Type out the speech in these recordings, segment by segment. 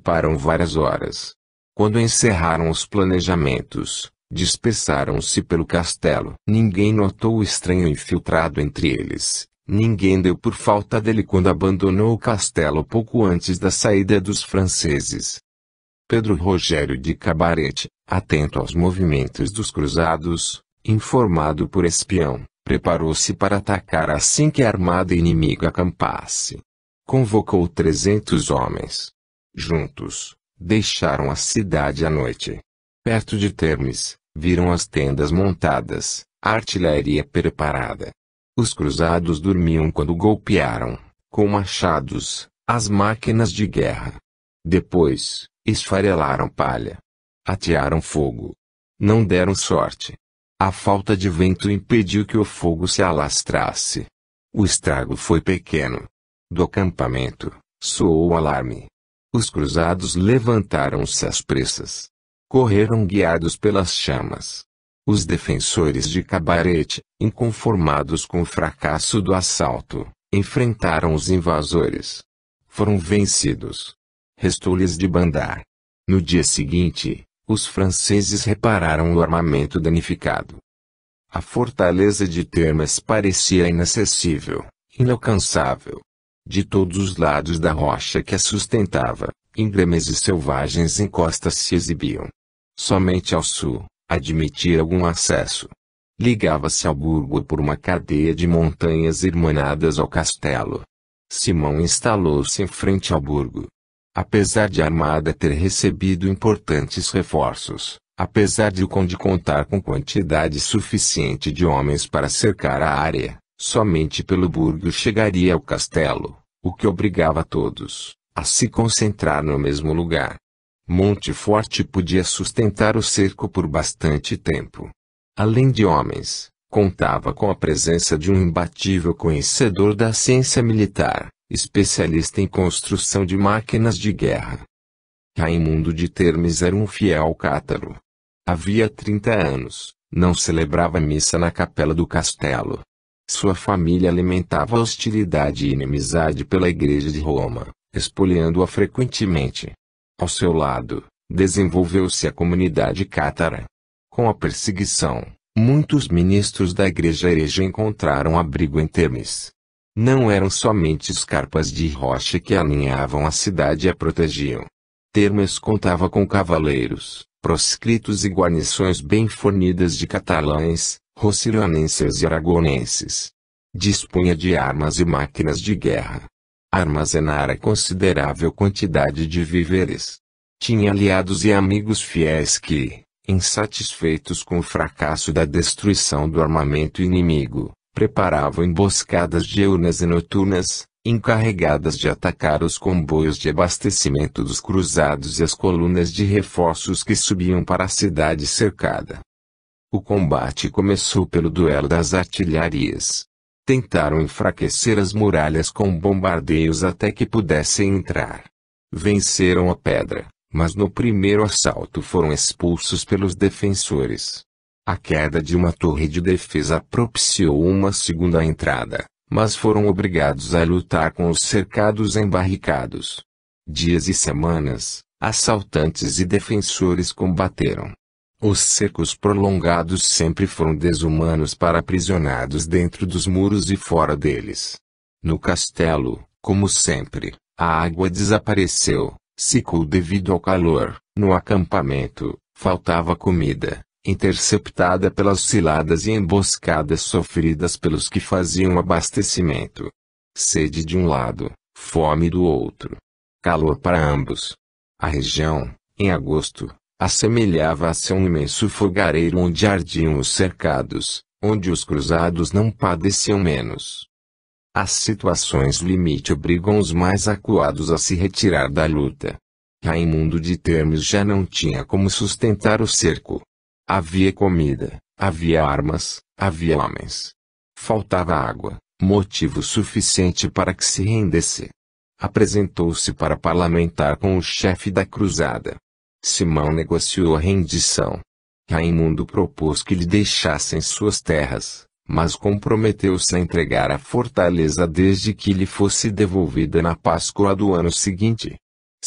ocuparam várias horas. Quando encerraram os planejamentos, dispersaram-se pelo castelo. Ninguém notou o estranho infiltrado entre eles. Ninguém deu por falta dele quando abandonou o castelo pouco antes da saída dos franceses. Pedro Rogério de Cabarete, atento aos movimentos dos cruzados, informado por espião, preparou-se para atacar assim que a armada inimiga acampasse. Convocou 300 homens. Juntos, deixaram a cidade à noite. Perto de Termes, viram as tendas montadas, a artilharia preparada. Os cruzados dormiam quando golpearam, com machados, as máquinas de guerra. Depois, esfarelaram palha. Atearam fogo. Não deram sorte. A falta de vento impediu que o fogo se alastrasse. O estrago foi pequeno. Do acampamento, soou o alarme. Os cruzados levantaram-se às pressas. Correram guiados pelas chamas. Os defensores de Cabarete, inconformados com o fracasso do assalto, enfrentaram os invasores. Foram vencidos. Restou-lhes de bandar. No dia seguinte, os franceses repararam o armamento danificado. A fortaleza de Termes parecia inacessível, inalcançável. De todos os lados da rocha que a sustentava, íngremes e selvagens encostas se exibiam. Somente ao sul, admitia algum acesso. Ligava-se ao burgo por uma cadeia de montanhas irmanadas ao castelo. Simão instalou-se em frente ao burgo. Apesar de a armada ter recebido importantes reforços, apesar de o conde contar com quantidade suficiente de homens para cercar a área, somente pelo burgo chegaria ao castelo, o que obrigava todos a se concentrar no mesmo lugar. Monteforte podia sustentar o cerco por bastante tempo. Além de homens, contava com a presença de um imbatível conhecedor da ciência militar, especialista em construção de máquinas de guerra. Raimundo de Termes era um fiel cátaro. Havia 30 anos, não celebrava missa na capela do castelo. Sua família alimentava hostilidade e inimizade pela Igreja de Roma, expoliando-a frequentemente. Ao seu lado, desenvolveu-se a comunidade cátara. Com a perseguição, muitos ministros da Igreja hereja encontraram abrigo em Termes. Não eram somente escarpas de rocha que alinhavam a cidade e a protegiam. Termes contava com cavaleiros, proscritos e guarnições bem fornidas de catalães, rossilionenses e aragonenses. Dispunha de armas e máquinas de guerra. Armazenara considerável quantidade de víveres. Tinha aliados e amigos fiéis que, insatisfeitos com o fracasso da destruição do armamento inimigo, preparavam emboscadas diurnas e noturnas, encarregadas de atacar os comboios de abastecimento dos cruzados e as colunas de reforços que subiam para a cidade cercada. O combate começou pelo duelo das artilharias. Tentaram enfraquecer as muralhas com bombardeios até que pudessem entrar. Venceram a pedra, mas no primeiro assalto foram expulsos pelos defensores. A queda de uma torre de defesa propiciou uma segunda entrada, mas foram obrigados a lutar com os cercados embarricados. Dias e semanas, assaltantes e defensores combateram. Os cercos prolongados sempre foram desumanos para aprisionados dentro dos muros e fora deles. No castelo, como sempre, a água desapareceu, secou devido ao calor. No acampamento, faltava comida, interceptada pelas ciladas e emboscadas sofridas pelos que faziam abastecimento. Sede de um lado, fome do outro. Calor para ambos. A região, em agosto, assemelhava-se a um imenso fogareiro onde ardiam os cercados, onde os cruzados não padeciam menos. As situações limite obrigam os mais acuados a se retirar da luta. Raimundo de Termes já não tinha como sustentar o cerco. Havia comida, havia armas, havia homens. Faltava água, motivo suficiente para que se rendesse. Apresentou-se para parlamentar com o chefe da cruzada. Simão negociou a rendição. Raimundo propôs que lhe deixassem suas terras, mas comprometeu-se a entregar a fortaleza desde que lhe fosse devolvida na Páscoa do ano seguinte.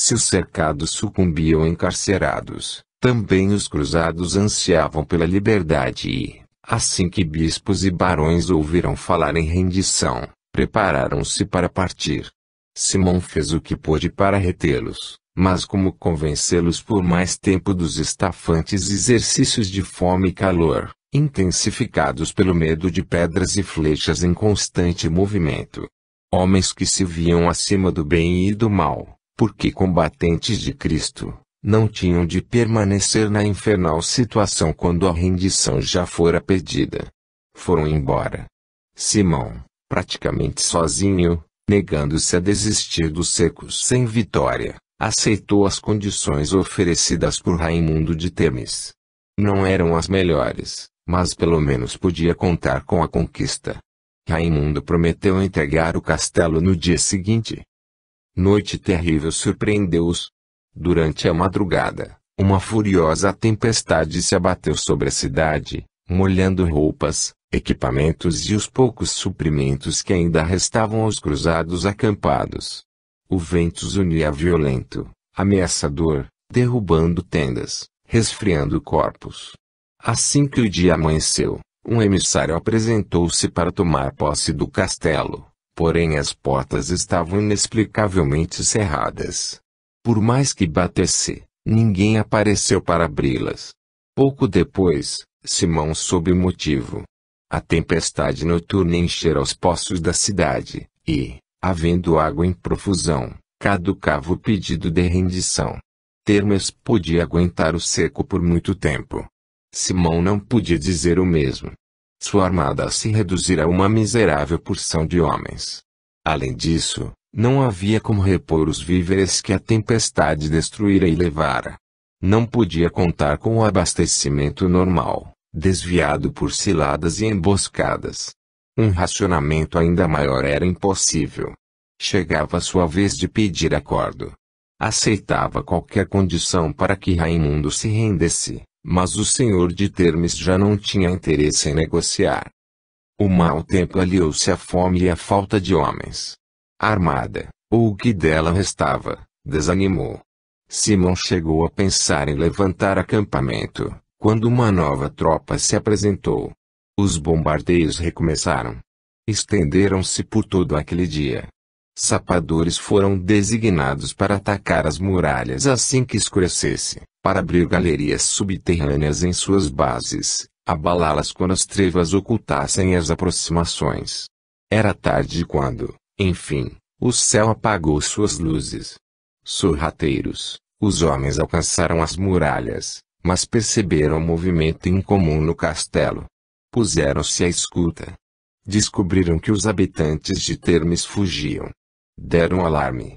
Se os cercados sucumbiam encarcerados, também os cruzados ansiavam pela liberdade e, assim que bispos e barões ouviram falar em rendição, prepararam-se para partir. Simão fez o que pôde para retê-los, mas como convencê-los por mais tempo dos estafantes exercícios de fome e calor, intensificados pelo medo de pedras e flechas em constante movimento? Homens que se viam acima do bem e do mal, porque combatentes de Cristo, não tinham de permanecer na infernal situação quando a rendição já fora pedida. Foram embora. Simão, praticamente sozinho, negando-se a desistir dos secos sem vitória, aceitou as condições oferecidas por Raimundo de Termes. Não eram as melhores, mas pelo menos podia contar com a conquista. Raimundo prometeu entregar o castelo no dia seguinte. Noite terrível surpreendeu-os. Durante a madrugada, uma furiosa tempestade se abateu sobre a cidade, molhando roupas, equipamentos e os poucos suprimentos que ainda restavam aos cruzados acampados. O vento zunia violento, ameaçador, derrubando tendas, resfriando corpos. Assim que o dia amanheceu, um emissário apresentou-se para tomar posse do castelo, porém as portas estavam inexplicavelmente cerradas. Por mais que batesse, ninguém apareceu para abri-las. Pouco depois, Simão soube o motivo. A tempestade noturna enchera os poços da cidade, e, havendo água em profusão, caducava o pedido de rendição. Termes podia aguentar o seco por muito tempo. Simão não podia dizer o mesmo. Sua armada se reduzira a uma miserável porção de homens. Além disso, não havia como repor os víveres que a tempestade destruíra e levara. Não podia contar com o abastecimento normal, desviado por ciladas e emboscadas. Um racionamento ainda maior era impossível. Chegava a sua vez de pedir acordo. Aceitava qualquer condição para que Raimundo se rendesse, mas o senhor de Termes já não tinha interesse em negociar. O mau tempo aliou-se à fome e à falta de homens. A armada, ou o que dela restava, desanimou. Simão chegou a pensar em levantar acampamento, quando uma nova tropa se apresentou. Os bombardeios recomeçaram. Estenderam-se por todo aquele dia. Sapadores foram designados para atacar as muralhas assim que escurecesse, para abrir galerias subterrâneas em suas bases, abalá-las quando as trevas ocultassem as aproximações. Era tarde quando, enfim, o céu apagou suas luzes. Sorrateiros, os homens alcançaram as muralhas, mas perceberam movimento incomum no castelo. Puseram-se à escuta. Descobriram que os habitantes de Termes fugiam. Deram alarme.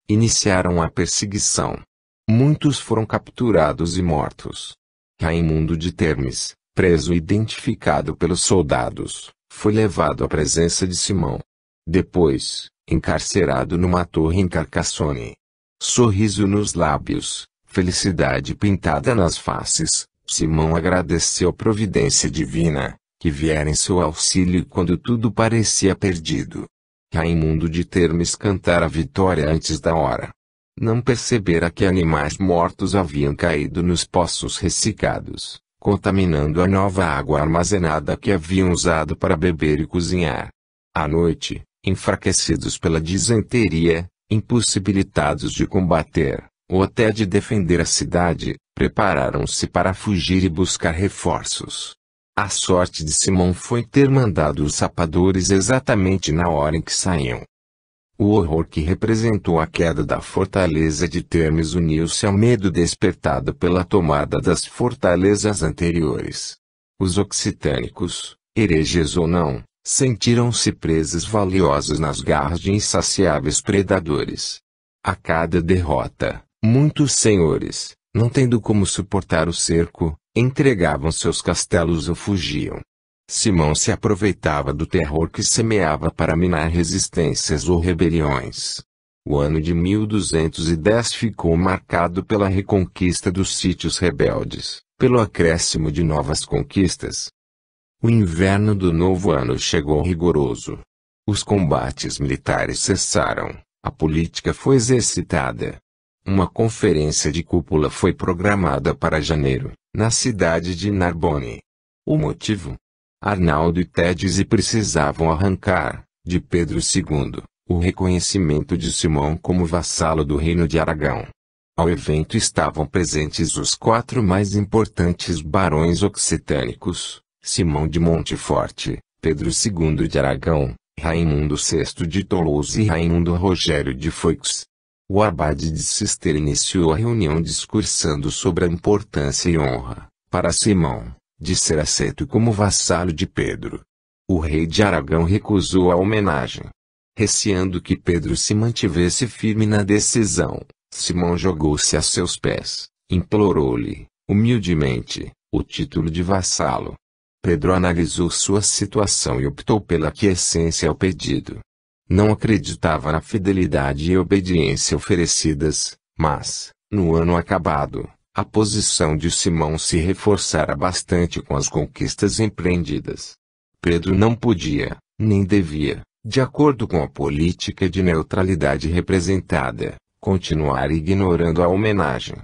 Iniciaram a perseguição. Muitos foram capturados e mortos. Raimundo de Termes, preso e identificado pelos soldados, foi levado à presença de Simão. Depois, encarcerado numa torre em Carcassone. Sorriso nos lábios, felicidade pintada nas faces, Simão agradeceu a providência divina, que viera em seu auxílio quando tudo parecia perdido. Raimundo de Termes cantara a vitória antes da hora. Não percebera que animais mortos haviam caído nos poços ressecados, contaminando a nova água armazenada que haviam usado para beber e cozinhar. À noite, enfraquecidos pela disenteria, impossibilitados de combater, ou até de defender a cidade, prepararam-se para fugir e buscar reforços. A sorte de Simão foi ter mandado os sapadores exatamente na hora em que saíam. O horror que representou a queda da fortaleza de Termes uniu-se ao medo despertado pela tomada das fortalezas anteriores. Os occitânicos, hereges ou não, sentiram-se presos valiosos nas garras de insaciáveis predadores. A cada derrota, muitos senhores, não tendo como suportar o cerco, entregavam seus castelos ou fugiam. Simão se aproveitava do terror que semeava para minar resistências ou rebeliões. O ano de 1210 ficou marcado pela reconquista dos sítios rebeldes, pelo acréscimo de novas conquistas. O inverno do novo ano chegou rigoroso. Os combates militares cessaram, a política foi exercitada. Uma conferência de cúpula foi programada para janeiro, na cidade de Narbonne. O motivo? Arnaldo e Thédice precisavam arrancar, de Pedro II, o reconhecimento de Simão como vassalo do Reino de Aragão. Ao evento estavam presentes os 4 mais importantes barões occitânicos: Simão de Montfort, Pedro II de Aragão, Raimundo VI de Toulouse e Raimundo Rogério de Foix. O abade de Cister iniciou a reunião discursando sobre a importância e honra, para Simão, de ser aceito como vassalo de Pedro. O rei de Aragão recusou a homenagem. Receando que Pedro se mantivesse firme na decisão, Simão jogou-se a seus pés, implorou-lhe, humildemente, o título de vassalo. Pedro analisou sua situação e optou pela aquiescência ao pedido. Não acreditava na fidelidade e obediência oferecidas, mas, no ano acabado, a posição de Simão se reforçara bastante com as conquistas empreendidas. Pedro não podia, nem devia, de acordo com a política de neutralidade representada, continuar ignorando a homenagem.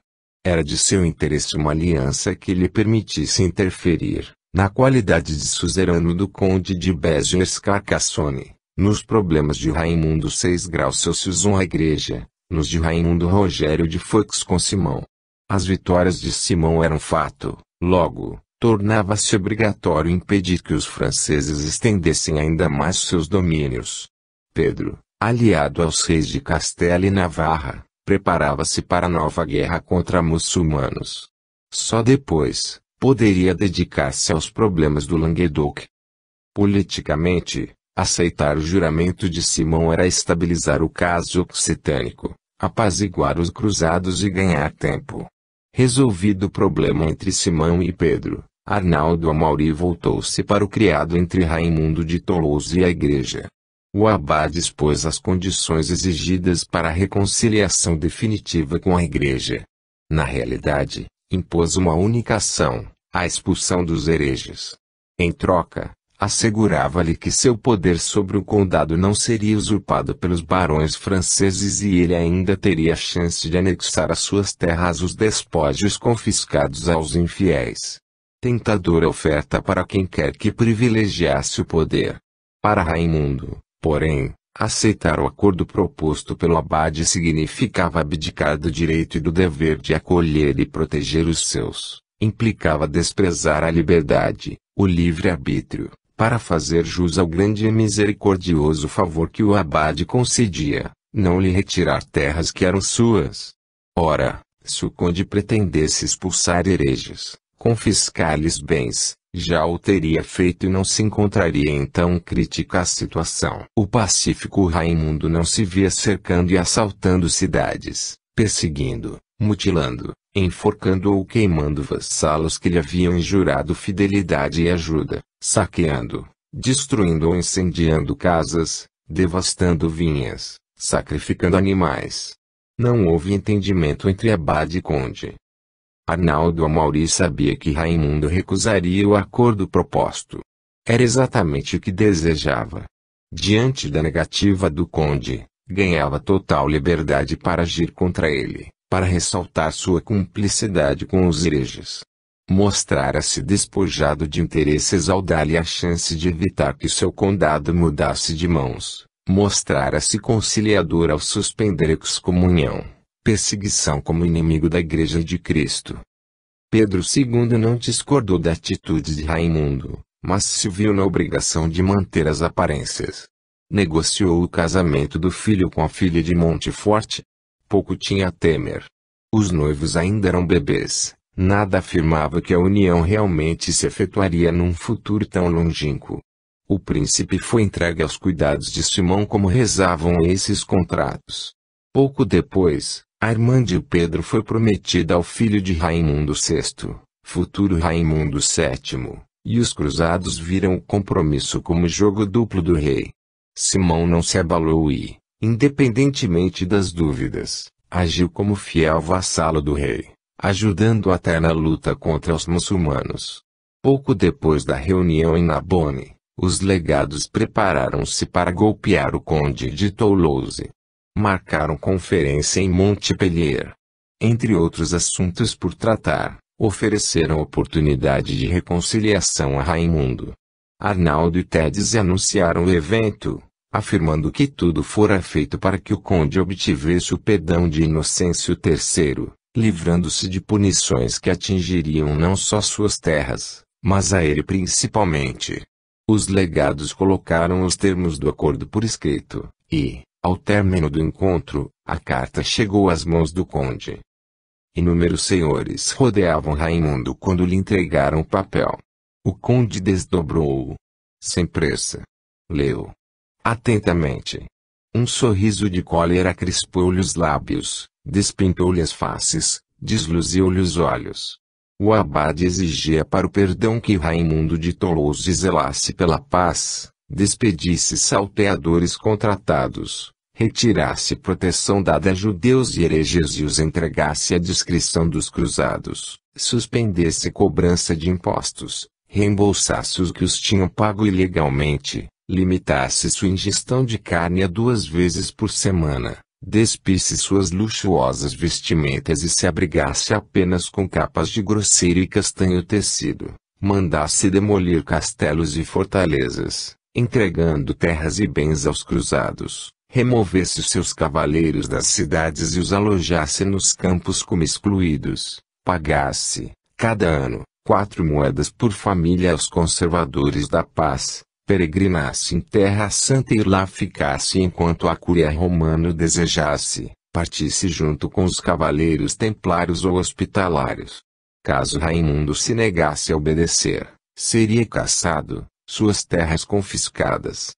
Era de seu interesse uma aliança que lhe permitisse interferir, na qualidade de suzerano do conde de Béziers-Carcassonne, nos problemas de Raimundo 6 graus Celsius à Igreja, nos de Raimundo Rogério de Foix com Simão. As vitórias de Simão eram fato, logo, tornava-se obrigatório impedir que os franceses estendessem ainda mais seus domínios. Pedro, aliado aos reis de Castela e Navarra, preparava-se para nova guerra contra muçulmanos. Só depois, poderia dedicar-se aos problemas do Languedoc. Politicamente, aceitar o juramento de Simão era estabilizar o caso occitânico, apaziguar os cruzados e ganhar tempo. Resolvido o problema entre Simão e Pedro, Arnaldo Amaury voltou-se para o criado entre Raimundo de Toulouse e a Igreja. O abade expôs as condições exigidas para a reconciliação definitiva com a Igreja. Na realidade, impôs uma única ação, a expulsão dos hereges. Em troca, assegurava-lhe que seu poder sobre o condado não seria usurpado pelos barões franceses e ele ainda teria a chance de anexar às suas terras os despojos confiscados aos infiéis. Tentadora oferta para quem quer que privilegiasse o poder. Para Raimundo, porém, aceitar o acordo proposto pelo abade significava abdicar do direito e do dever de acolher e proteger os seus. Implicava desprezar a liberdade, o livre-arbítrio, para fazer jus ao grande e misericordioso favor que o abade concedia, não lhe retirar terras que eram suas. Ora, se o conde pretendesse expulsar hereges, confiscar-lhes bens, já o teria feito e não se encontraria então crítica à situação. O pacífico Raimundo não se via cercando e assaltando cidades, perseguindo, mutilando, enforcando ou queimando vassalos que lhe haviam injurado fidelidade e ajuda, saqueando, destruindo ou incendiando casas, devastando vinhas, sacrificando animais. Não houve entendimento entre abade e conde. Arnaldo Amaury sabia que Raimundo recusaria o acordo proposto. Era exatamente o que desejava. Diante da negativa do conde, ganhava total liberdade para agir contra ele, para ressaltar sua cumplicidade com os hereges. Mostrara-se despojado de interesses ao dar-lhe a chance de evitar que seu condado mudasse de mãos. Mostrara-se conciliador ao suspender excomunhão, perseguição como inimigo da Igreja de Cristo. Pedro II não discordou da atitude de Raimundo, mas se viu na obrigação de manter as aparências. Negociou o casamento do filho com a filha de Montfort. Pouco tinha a temer. Os noivos ainda eram bebês, nada afirmava que a união realmente se efetuaria num futuro tão longínquo. O príncipe foi entregue aos cuidados de Simão como rezavam esses contratos. Pouco depois, a irmã de Pedro foi prometida ao filho de Raimundo VI, futuro Raimundo VII, e os cruzados viram o compromisso como jogo duplo do rei. Simão não se abalou e, independentemente das dúvidas, agiu como fiel vassalo do rei, ajudando até na luta contra os muçulmanos. Pouco depois da reunião em Narbonne, os legados prepararam-se para golpear o conde de Toulouse. marcaram conferência em Montpellier. Entre outros assuntos por tratar, ofereceram oportunidade de reconciliação a Raimundo. Arnaldo e Tedes anunciaram o evento, afirmando que tudo fora feito para que o conde obtivesse o perdão de Inocêncio III, livrando-se de punições que atingiriam não só suas terras, mas a ele principalmente. Os legados colocaram os termos do acordo por escrito, e, ao término do encontro, a carta chegou às mãos do conde. Inúmeros senhores rodeavam Raimundo quando lhe entregaram o papel. O conde desdobrou-o. Sem pressa. Leu atentamente. Um sorriso de cólera crispou-lhe os lábios, despintou-lhe as faces, desluziu-lhe os olhos. O abade exigia para o perdão que Raimundo de Toulouse zelasse pela paz, despedisse salteadores contratados, retirasse proteção dada a judeus e hereges e os entregasse à discrição dos cruzados, suspendesse cobrança de impostos, reembolsasse os que os tinham pago ilegalmente, limitasse sua ingestão de carne a 2 vezes por semana, despisse suas luxuosas vestimentas e se abrigasse apenas com capas de grosseiro e castanho tecido, mandasse demolir castelos e fortalezas, entregando terras e bens aos cruzados, removesse seus cavaleiros das cidades e os alojasse nos campos como excluídos, pagasse, cada ano, 4 moedas por família aos conservadores da paz, peregrinasse em Terra Santa e lá ficasse enquanto a Cúria Romana desejasse, partisse junto com os cavaleiros templários ou hospitalários. Caso Raimundo se negasse a obedecer, seria caçado, suas terras confiscadas.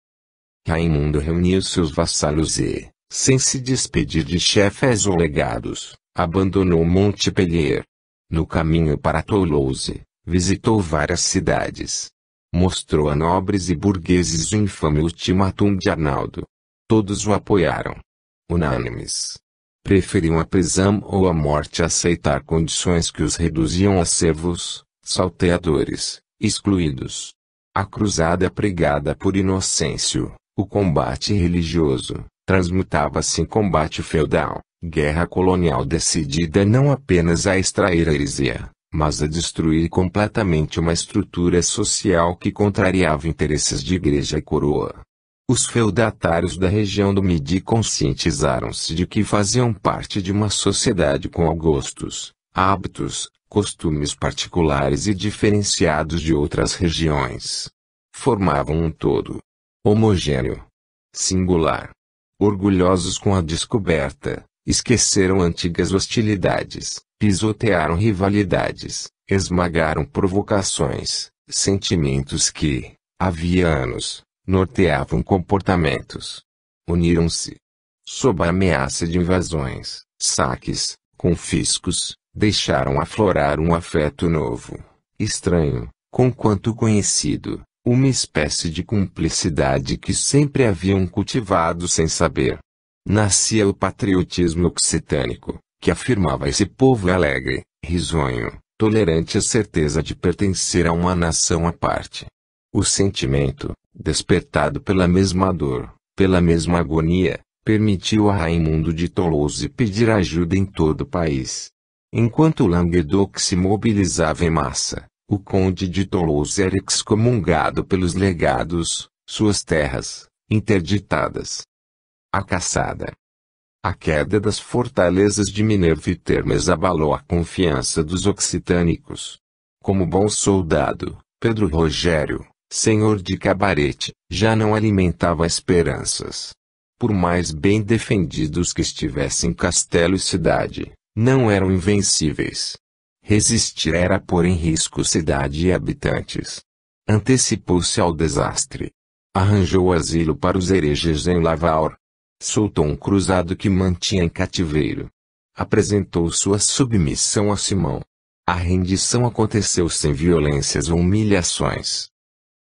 Raimundo reuniu seus vassalos e, sem se despedir de chefes ou legados, abandonou Montpellier. No caminho para Toulouse, visitou várias cidades. Mostrou a nobres e burgueses o infame ultimátum de Arnaldo. Todos o apoiaram. Unânimes. Preferiam a prisão ou a morte a aceitar condições que os reduziam a servos, salteadores, excluídos. A cruzada pregada por Inocêncio, o combate religioso, transmutava-se em combate feudal, guerra colonial decidida não apenas a extrair a heresia, mas a destruir completamente uma estrutura social que contrariava interesses de igreja e coroa. Os feudatários da região do Midi conscientizaram-se de que faziam parte de uma sociedade com gostos, hábitos, costumes particulares e diferenciados de outras regiões. Formavam um todo homogêneo, singular. Orgulhosos com a descoberta, esqueceram antigas hostilidades, pisotearam rivalidades, esmagaram provocações, sentimentos que, havia anos, norteavam comportamentos. Uniram-se. Sob a ameaça de invasões, saques, confiscos, deixaram aflorar um afeto novo, estranho, conquanto conhecido, uma espécie de cumplicidade que sempre haviam cultivado sem saber. Nascia o patriotismo occitânico, que afirmava esse povo alegre, risonho, tolerante à certeza de pertencer a uma nação à parte. O sentimento, despertado pela mesma dor, pela mesma agonia, permitiu a Raimundo de Toulouse pedir ajuda em todo o país. Enquanto o Languedoc se mobilizava em massa, o conde de Toulouse era excomungado pelos legados, suas terras, interditadas. A caçada. A queda das fortalezas de Minerva e Termes abalou a confiança dos occitânicos. Como bom soldado, Pedro Rogério, senhor de Cabarete, já não alimentava esperanças. Por mais bem defendidos que estivessem castelo e cidade, não eram invencíveis. Resistir era pôr em risco cidade e habitantes. Antecipou-se ao desastre. Arranjou asilo para os hereges em Laval. Soltou um cruzado que mantinha em cativeiro. Apresentou sua submissão a Simão. A rendição aconteceu sem violências ou humilhações.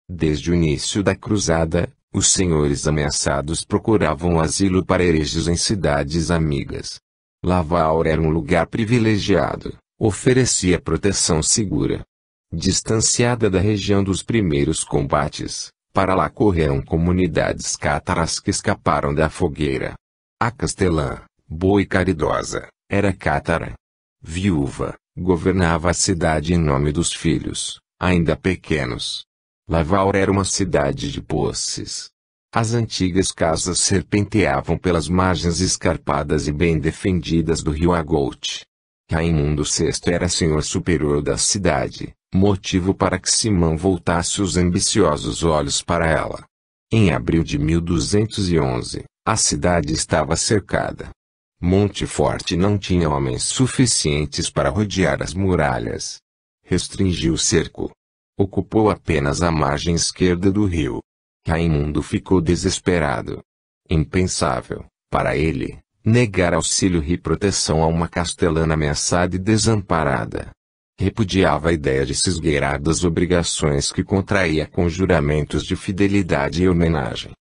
Desde o início da cruzada, os senhores ameaçados procuravam asilo para hereges em cidades amigas. Laval era um lugar privilegiado, oferecia proteção segura. Distanciada da região dos primeiros combates, para lá correram comunidades cátaras que escaparam da fogueira. A castelã, boa e caridosa, era Cátara. Viúva, governava a cidade em nome dos filhos, ainda pequenos. Lavaur era uma cidade de posses. As antigas casas serpenteavam pelas margens escarpadas e bem defendidas do rio Agout. Raimundo VI era senhor superior da cidade, motivo para que Simão voltasse os ambiciosos olhos para ela. Em abril de 1211, a cidade estava cercada. Monteforte não tinha homens suficientes para rodear as muralhas. Restringiu o cerco. Ocupou apenas a margem esquerda do rio. Raimundo ficou desesperado. Impensável, para ele, negar auxílio e proteção a uma castelã ameaçada e desamparada. Repudiava a ideia de se esgueirar das obrigações que contraía com juramentos de fidelidade e homenagem.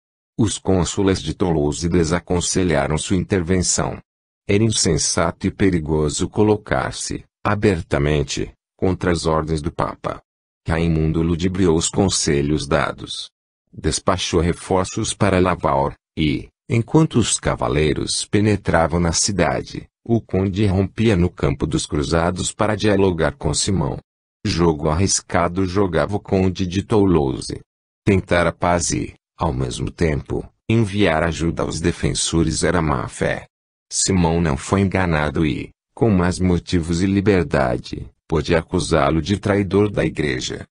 Os cônsules de Toulouse desaconselharam sua intervenção. Era insensato e perigoso colocar-se, abertamente, contra as ordens do Papa. Raimundo ludibriou os conselhos dados. Despachou reforços para Lavaur, e, enquanto os cavaleiros penetravam na cidade, o conde rompia no campo dos cruzados para dialogar com Simão. Jogo arriscado jogava o conde de Toulouse. Tentar a paz e, ao mesmo tempo, enviar ajuda aos defensores era má-fé. Simão não foi enganado e, com mais motivos e liberdade, pôde acusá-lo de traidor da igreja.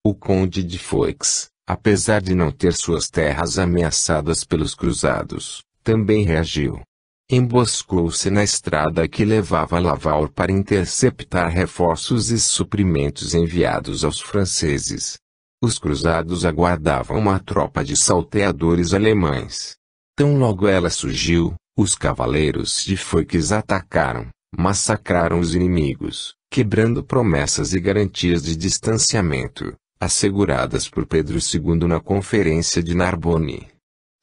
O conde de Foix, apesar de não ter suas terras ameaçadas pelos cruzados, também reagiu. Emboscou-se na estrada que levava a Lavaur para interceptar reforços e suprimentos enviados aos franceses. Os cruzados aguardavam uma tropa de salteadores alemães. Tão logo ela surgiu, os cavaleiros de Foix atacaram, massacraram os inimigos, quebrando promessas e garantias de distanciamento, asseguradas por Pedro II na Conferência de Narbonne.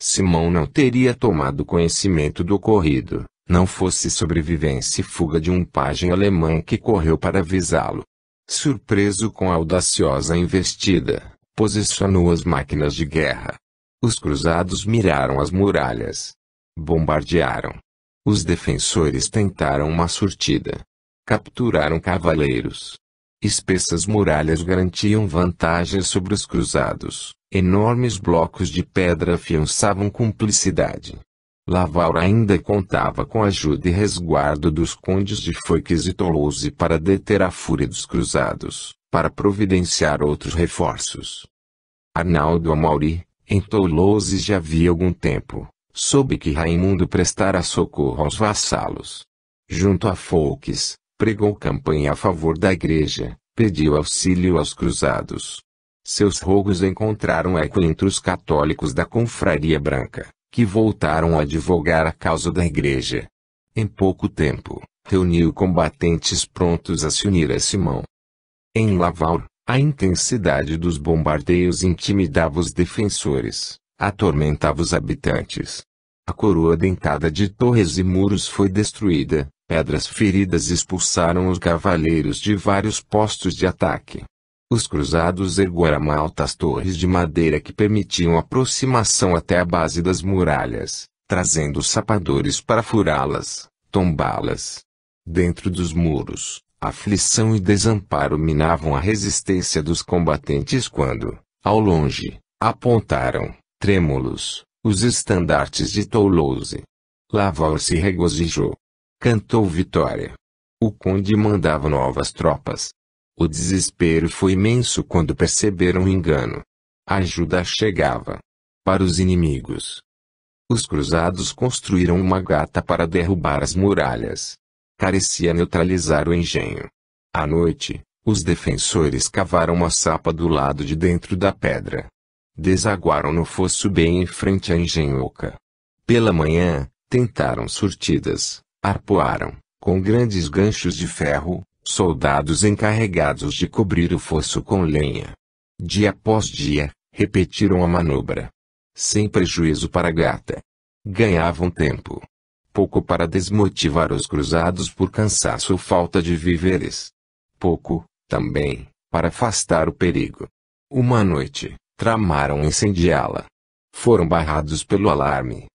Simão não teria tomado conhecimento do ocorrido, não fosse sobrevivência e fuga de um pajem alemão que correu para avisá-lo. Surpreso com a audaciosa investida, posicionou as máquinas de guerra. Os cruzados miraram as muralhas. Bombardearam. Os defensores tentaram uma surtida. Capturaram cavaleiros. Espessas muralhas garantiam vantagens sobre os cruzados. Enormes blocos de pedra afiançavam cumplicidade. Lavaur ainda contava com a ajuda e resguardo dos condes de Foix e Toulouse para deter a fúria dos cruzados, para providenciar outros reforços. Arnaldo Amaury, em Toulouse já havia algum tempo, soube que Raimundo prestara socorro aos vassalos. Junto a Foix, pregou campanha a favor da igreja, pediu auxílio aos cruzados. Seus rogos encontraram eco entre os católicos da Confraria Branca, que voltaram a advogar a causa da igreja. Em pouco tempo, reuniu combatentes prontos a se unir a Simão. Em Lavaur, a intensidade dos bombardeios intimidava os defensores, atormentava os habitantes. A coroa dentada de torres e muros foi destruída, pedras feridas expulsaram os cavaleiros de vários postos de ataque. Os cruzados ergueram altas torres de madeira que permitiam aproximação até a base das muralhas, trazendo sapadores para furá-las, tombá-las. Dentro dos muros, aflição e desamparo minavam a resistência dos combatentes quando, ao longe, apontaram, trêmulos, os estandartes de Toulouse. Lavaur se regozijou. Cantou vitória. O conde mandava novas tropas. O desespero foi imenso quando perceberam o engano. A ajuda chegava. Para os inimigos. Os cruzados construíram uma gata para derrubar as muralhas. Carecia neutralizar o engenho. À noite, os defensores cavaram uma sapa do lado de dentro da pedra. Desaguaram no fosso bem em frente à engenhoca. Pela manhã, tentaram surtidas, arpoaram, com grandes ganchos de ferro, soldados encarregados de cobrir o fosso com lenha. Dia após dia, repetiram a manobra. Sem prejuízo para a gata. Ganhavam tempo. Pouco para desmotivar os cruzados por cansaço ou falta de víveres. Pouco, também, para afastar o perigo. Uma noite, tramaram incendiá-la. Foram barrados pelo alarme.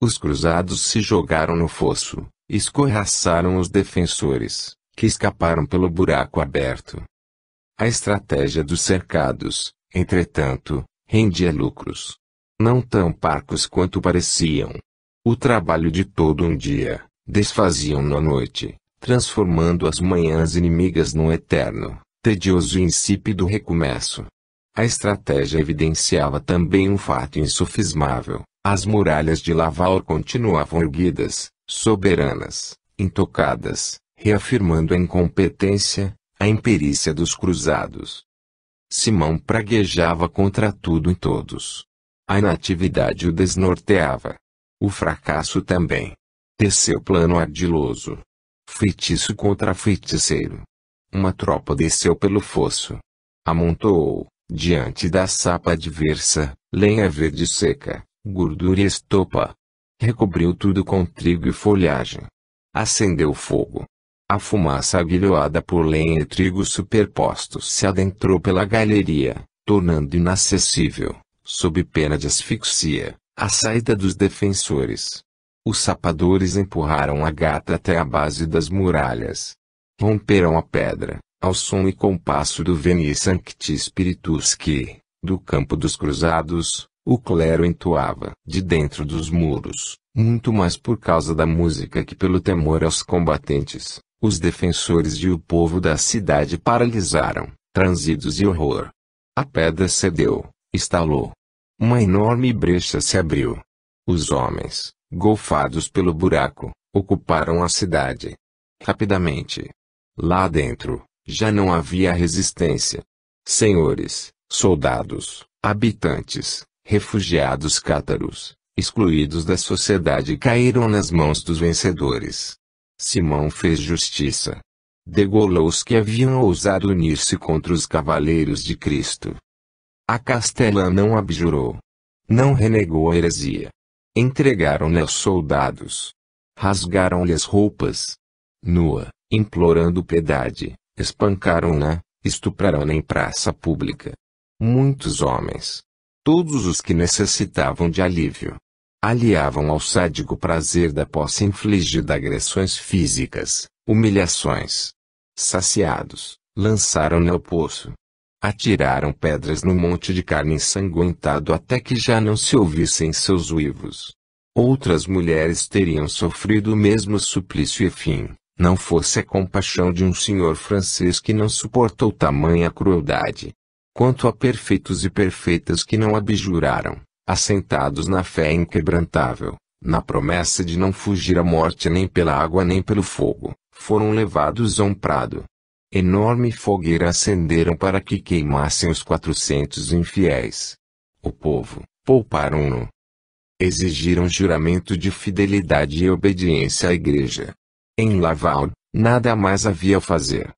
Os cruzados se jogaram no fosso, escorraçaram os defensores, que escaparam pelo buraco aberto. A estratégia dos cercados, entretanto, rendia lucros. Não tão parcos quanto pareciam. O trabalho de todo um dia, desfaziam-no à noite, transformando as manhãs inimigas num eterno, tedioso e insípido recomeço. A estratégia evidenciava também um fato insofismável: as muralhas de Laval continuavam erguidas, soberanas, intocadas, reafirmando a incompetência, a imperícia dos cruzados. Simão praguejava contra tudo e todos. A inatividade o desnorteava. O fracasso também. Teceu plano ardiloso. Feitiço contra feiticeiro. Uma tropa desceu pelo fosso. Amontoou, diante da sapa adversa, lenha verde seca, gordura e estopa. Recobriu tudo com trigo e folhagem. Acendeu fogo. A fumaça aguilhoada por lenha e trigo superpostos se adentrou pela galeria, tornando inacessível, sob pena de asfixia, a saída dos defensores. Os sapadores empurraram a gata até a base das muralhas. Romperam a pedra, ao som e compasso do Veni Sancti Spiritus que, do campo dos cruzados, o clero entoava de dentro dos muros, muito mais por causa da música que pelo temor aos combatentes. Os defensores e o povo da cidade paralisaram, transidos de horror. A pedra cedeu, estalou. Uma enorme brecha se abriu. Os homens, golfados pelo buraco, ocuparam a cidade. Rapidamente. Lá dentro, já não havia resistência. Senhores, soldados, habitantes, refugiados cátaros, excluídos da sociedade caíram nas mãos dos vencedores. Simão fez justiça. Degolou os que haviam ousado unir-se contra os cavaleiros de Cristo. A Castelã não abjurou. Não renegou a heresia. Entregaram-lhe aos soldados. Rasgaram-lhe as roupas. Nua, implorando piedade, espancaram-na, estupraram-na em praça pública. Muitos homens, todos os que necessitavam de alívio, aliavam ao sádico prazer da posse infligida agressões físicas, humilhações. Saciados, lançaram-na ao poço. Atiraram pedras no monte de carne ensanguentado até que já não se ouvissem seus uivos. Outras mulheres teriam sofrido o mesmo suplício e fim, não fosse a compaixão de um senhor francês que não suportou tamanha crueldade. Quanto a perfeitos e perfeitas que não abjuraram, assentados na fé inquebrantável, na promessa de não fugir à morte nem pela água nem pelo fogo, foram levados a um prado. Enorme fogueira acenderam para que queimassem os 400 infiéis. O povo, pouparam-no. Exigiram juramento de fidelidade e obediência à igreja. Em Laval, nada mais havia a fazer.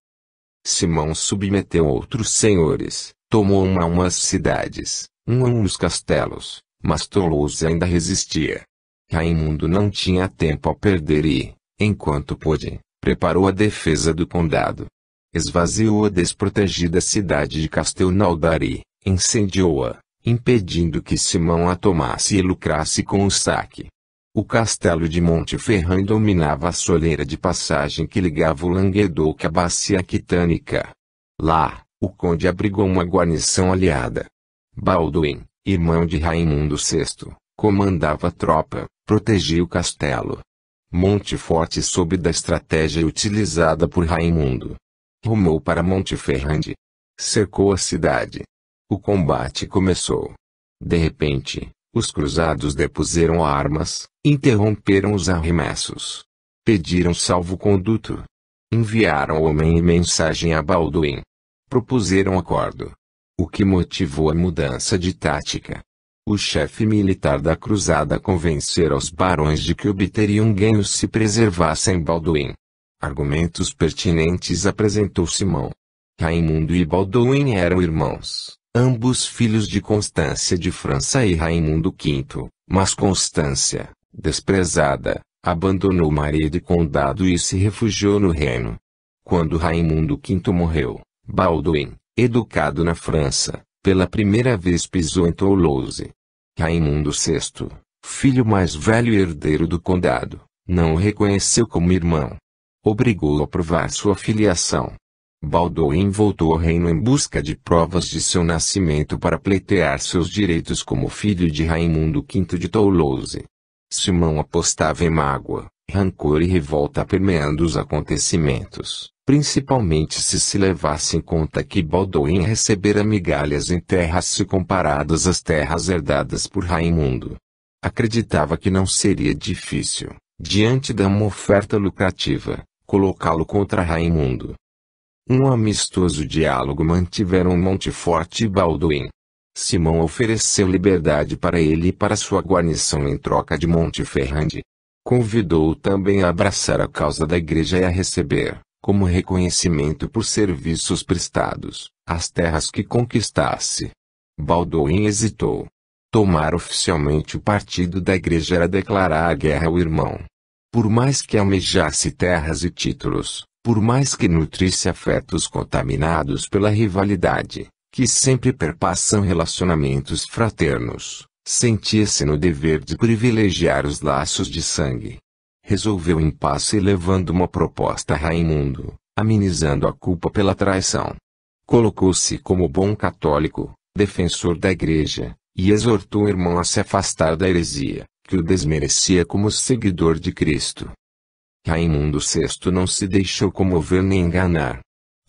Simão submeteu outros senhores, tomou umas cidades, uns castelos, mas Toulouse ainda resistia. Raimundo não tinha tempo a perder e, enquanto pôde, preparou a defesa do condado. Esvaziou a desprotegida cidade de Castelnaudary, incendiou-a, impedindo que Simão a tomasse e lucrasse com o saque. O castelo de Monteferrand dominava a soleira de passagem que ligava o Languedoc à bacia aquitânica. Lá, o conde abrigou uma guarnição aliada. Balduin, irmão de Raimundo VI, comandava a tropa, protegia o castelo. Montefort soube da estratégia utilizada por Raimundo. Rumou para Monteferrand. Cercou a cidade. O combate começou. De repente, os cruzados depuseram armas, interromperam os arremessos. Pediram salvo-conduto. Enviaram homem e mensagem a Balduin. Propuseram acordo. O que motivou a mudança de tática? O chefe militar da cruzada convencera os barões de que obteriam ganhos se preservassem Balduin. Argumentos pertinentes apresentou Simão. Raimundo e Balduin eram irmãos, ambos filhos de Constância de França e Raimundo V, mas Constância, desprezada, abandonou o marido e condado e se refugiou no reino. Quando Raimundo V morreu, Balduin, educado na França, pela primeira vez pisou em Toulouse. Raimundo VI, filho mais velho e herdeiro do condado, não o reconheceu como irmão. Obrigou-o a provar sua filiação. Balduíno voltou ao reino em busca de provas de seu nascimento para pleitear seus direitos como filho de Raimundo V de Toulouse. Simão apostava em mágoa, rancor e revolta permeando os acontecimentos, principalmente se levasse em conta que Balduíno recebera migalhas em terras se comparadas às terras herdadas por Raimundo. Acreditava que não seria difícil, diante de uma oferta lucrativa, colocá-lo contra Raimundo. Um amistoso diálogo mantiveram Montfort e Balduíno. Simão ofereceu liberdade para ele e para sua guarnição em troca de Monteferrand. Convidou-o também a abraçar a causa da igreja e a receber, como reconhecimento por serviços prestados, as terras que conquistasse. Balduíno hesitou. Tomar oficialmente o partido da igreja era declarar a guerra ao irmão. Por mais que almejasse terras e títulos, por mais que nutrisse afetos contaminados pela rivalidade, que sempre perpassam relacionamentos fraternos, sentia-se no dever de privilegiar os laços de sangue. Resolveu o impasse levando uma proposta a Raimundo, amenizando a culpa pela traição. Colocou-se como bom católico, defensor da igreja, e exortou o irmão a se afastar da heresia, que o desmerecia como seguidor de Cristo. Raimundo VI não se deixou comover nem enganar.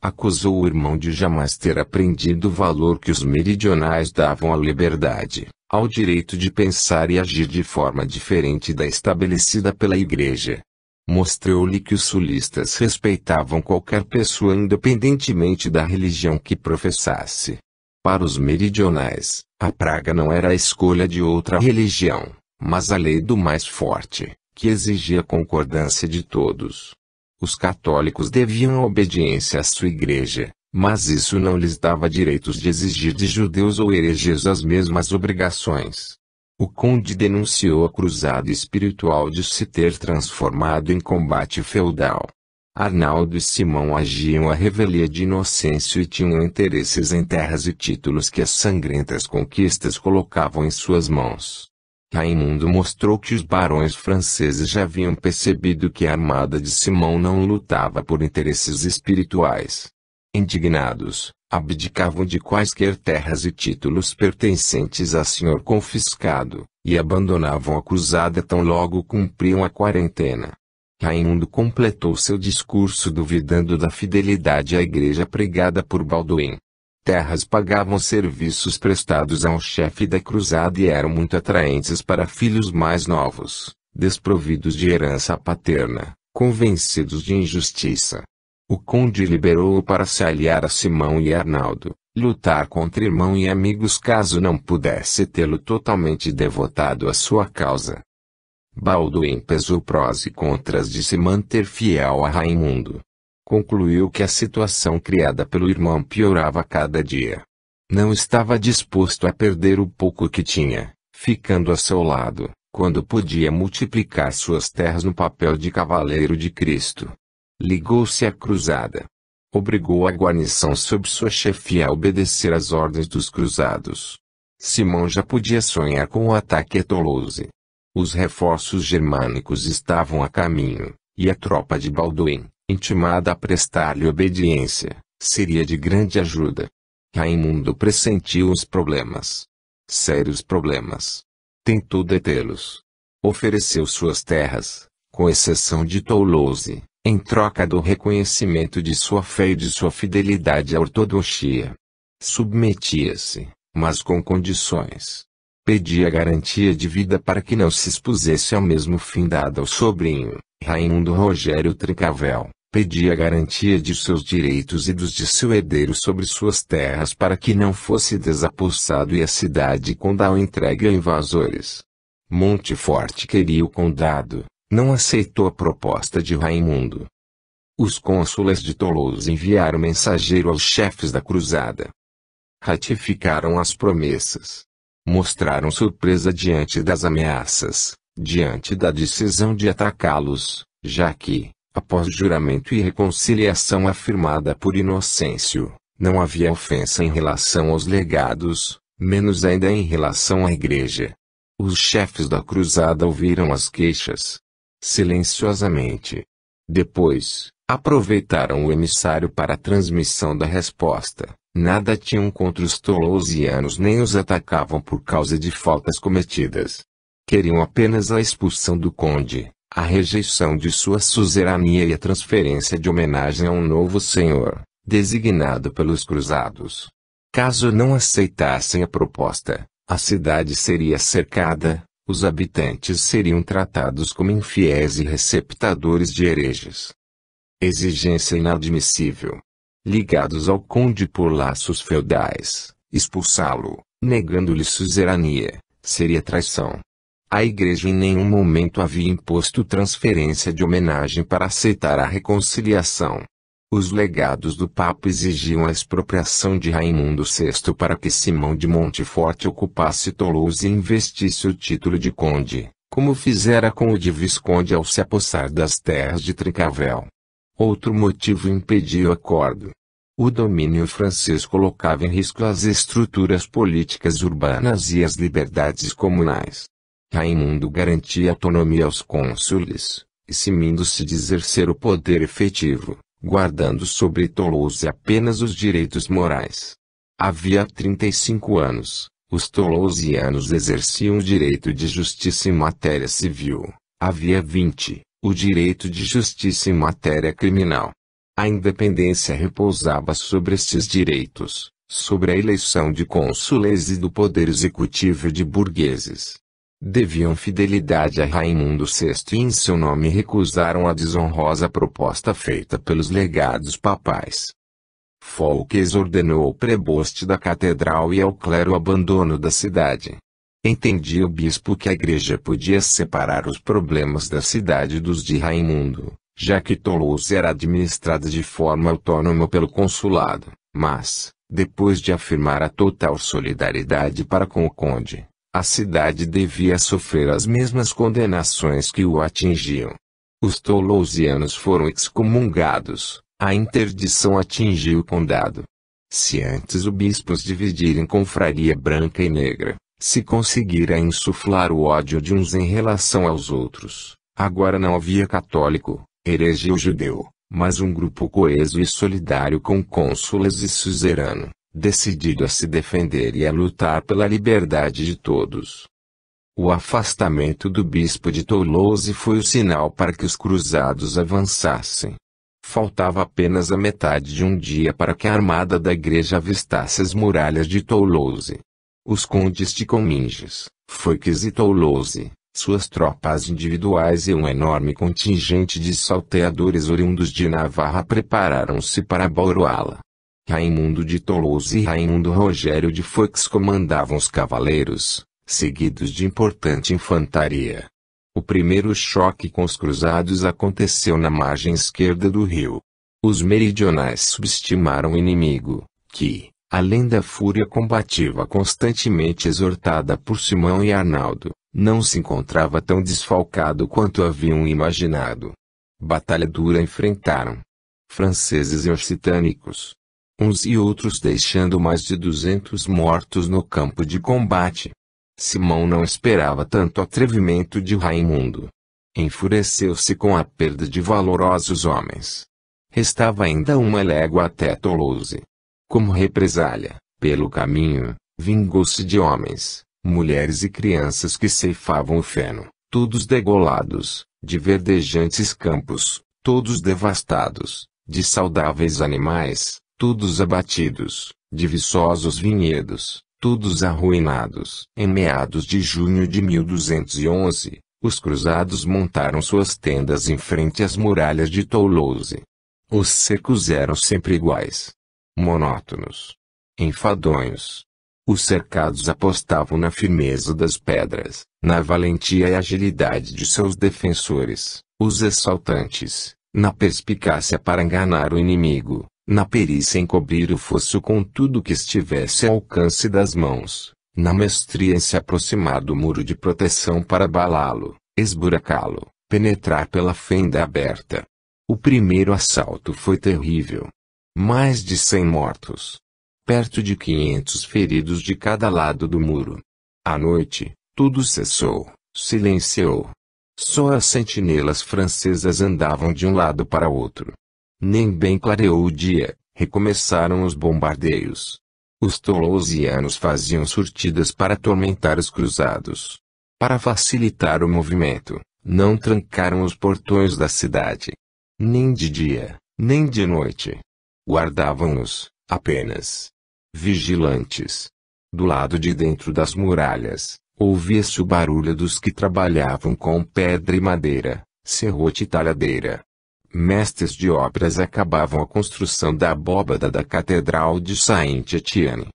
Acusou o irmão de jamais ter aprendido o valor que os meridionais davam à liberdade, ao direito de pensar e agir de forma diferente da estabelecida pela Igreja. Mostrou-lhe que os sulistas respeitavam qualquer pessoa independentemente da religião que professasse. Para os meridionais, a praga não era a escolha de outra religião, mas a lei do mais forte, que exigia a concordância de todos. Os católicos deviam a obediência à sua igreja, mas isso não lhes dava direitos de exigir de judeus ou hereges as mesmas obrigações. O conde denunciou a cruzada espiritual de se ter transformado em combate feudal. Arnaldo e Simão agiam à revelia de Inocêncio e tinham interesses em terras e títulos que as sangrentas conquistas colocavam em suas mãos. Raimundo mostrou que os barões franceses já haviam percebido que a armada de Simão não lutava por interesses espirituais. Indignados, abdicavam de quaisquer terras e títulos pertencentes a senhor confiscado, e abandonavam a cruzada tão logo cumpriam a quarentena. Raimundo completou seu discurso duvidando da fidelidade à igreja pregada por Balduíno. Terras pagavam serviços prestados ao chefe da cruzada e eram muito atraentes para filhos mais novos, desprovidos de herança paterna, convencidos de injustiça. O conde liberou-o para se aliar a Simão e Arnaldo, lutar contra irmão e amigos caso não pudesse tê-lo totalmente devotado à sua causa. Balduíno pesou prós e contras de se manter fiel a Raimundo. Concluiu que a situação criada pelo irmão piorava a cada dia. Não estava disposto a perder o pouco que tinha, ficando a seu lado, quando podia multiplicar suas terras no papel de cavaleiro de Cristo. Ligou-se à cruzada. Obrigou a guarnição sob sua chefia a obedecer às ordens dos cruzados. Simão já podia sonhar com o ataque a Toulouse. Os reforços germânicos estavam a caminho, e a tropa de Balduíno, intimada a prestar-lhe obediência, seria de grande ajuda. Raimundo pressentiu os problemas. Sérios problemas. Tentou detê-los. Ofereceu suas terras, com exceção de Toulouse, em troca do reconhecimento de sua fé e de sua fidelidade à ortodoxia. Submetia-se, mas com condições. Pedia garantia de vida para que não se expusesse ao mesmo fim dado ao sobrinho, Raimundo Rogério Trincavel. Pedia garantia de seus direitos e dos de seu herdeiro sobre suas terras para que não fosse desapossado e a cidade condal entregue a invasores. Montfort queria o condado, não aceitou a proposta de Raimundo. Os cônsules de Toulouse enviaram mensageiro aos chefes da cruzada. Ratificaram as promessas. Mostraram surpresa diante das ameaças, diante da decisão de atacá-los, já que, após juramento e reconciliação afirmada por Inocêncio, não havia ofensa em relação aos legados, menos ainda em relação à igreja. Os chefes da cruzada ouviram as queixas silenciosamente. Depois, aproveitaram o emissário para a transmissão da resposta. Nada tinham contra os tolosianos nem os atacavam por causa de faltas cometidas. Queriam apenas a expulsão do conde, a rejeição de sua suzerania e a transferência de homenagem a um novo senhor, designado pelos cruzados. Caso não aceitassem a proposta, a cidade seria cercada, os habitantes seriam tratados como infiéis e receptadores de hereges. Exigência inadmissível. Ligados ao conde por laços feudais, expulsá-lo, negando-lhe suzerania, seria traição. A igreja em nenhum momento havia imposto transferência de homenagem para aceitar a reconciliação. Os legados do Papa exigiam a expropriação de Raimundo VI para que Simão de Montfort ocupasse Toulouse e investisse o título de conde, como fizera com o de visconde ao se apossar das terras de Trincavel. Outro motivo impedia o acordo. O domínio francês colocava em risco as estruturas políticas urbanas e as liberdades comunais. Raimundo garantia autonomia aos cônsules, eximindo-se de exercer o poder efetivo, guardando sobre Toulouse apenas os direitos morais. Havia 35 anos, os toulousianos exerciam o direito de justiça em matéria civil. Havia 20, o direito de justiça em matéria criminal. A independência repousava sobre estes direitos, sobre a eleição de cônsules e do poder executivo de burgueses. Deviam fidelidade a Raimundo VI e em seu nome recusaram a desonrosa proposta feita pelos legados papais. Fouquet ordenou ao preboste da catedral e ao clero o abandono da cidade. Entendia o bispo que a igreja podia separar os problemas da cidade dos de Raimundo, já que Toulouse era administrada de forma autônoma pelo consulado, mas, depois de afirmar a total solidariedade para com o conde, a cidade devia sofrer as mesmas condenações que o atingiam. Os toulousianos foram excomungados, a interdição atingiu o condado. Se antes os bispos dividirem confraria branca e negra, se conseguira insuflar o ódio de uns em relação aos outros, agora não havia católico, herege ou judeu, mas um grupo coeso e solidário com cônsules e suzerano, decidido a se defender e a lutar pela liberdade de todos. O afastamento do bispo de Toulouse foi o sinal para que os cruzados avançassem. Faltava apenas a metade de um dia para que a armada da igreja avistasse as muralhas de Toulouse. Os condes de Comminges, Foix e Toulouse, suas tropas individuais e um enorme contingente de salteadores oriundos de Navarra prepararam-se para aboroá-la. Raimundo de Toulouse e Raimundo Rogério de Foix comandavam os cavaleiros, seguidos de importante infantaria. O primeiro choque com os cruzados aconteceu na margem esquerda do rio. Os meridionais subestimaram o inimigo, que, além da fúria combativa constantemente exortada por Simão e Arnaldo, não se encontrava tão desfalcado quanto haviam imaginado. Batalha dura enfrentaram franceses e occitânicos, uns e outros deixando mais de 200 mortos no campo de combate. Simão não esperava tanto atrevimento de Raimundo. Enfureceu-se com a perda de valorosos homens. Restava ainda uma légua até Toulouse. Como represália, pelo caminho, vingou-se de homens, mulheres e crianças que ceifavam o feno, todos degolados, de verdejantes campos, todos devastados, de saudáveis animais, todos abatidos, de viçosos vinhedos, todos arruinados. Em meados de junho de 1211, os cruzados montaram suas tendas em frente às muralhas de Toulouse. Os cercos eram sempre iguais, monótonos, enfadonhos. Os cercados apostavam na firmeza das pedras, na valentia e agilidade de seus defensores, os assaltantes, na perspicácia para enganar o inimigo, na perícia em cobrir o fosso com tudo que estivesse ao alcance das mãos, na mestria em se aproximar do muro de proteção para abalá-lo, esburacá-lo, penetrar pela fenda aberta. O primeiro assalto foi terrível. Mais de 100 mortos. Perto de 500 feridos de cada lado do muro. À noite, Tudo cessou, silenciou. Só as sentinelas francesas andavam de um lado para outro. Nem bem clareou o dia, recomeçaram os bombardeios. Os toulousianos faziam surtidas para atormentar os cruzados. Para facilitar o movimento, não trancaram os portões da cidade. Nem de dia, nem de noite. Guardavam-nos, apenas, vigilantes. Do lado de dentro das muralhas, ouvia-se o barulho dos que trabalhavam com pedra e madeira, serrote e talhadeira. Mestres de obras acabavam a construção da abóbada da Catedral de Saint-Étienne.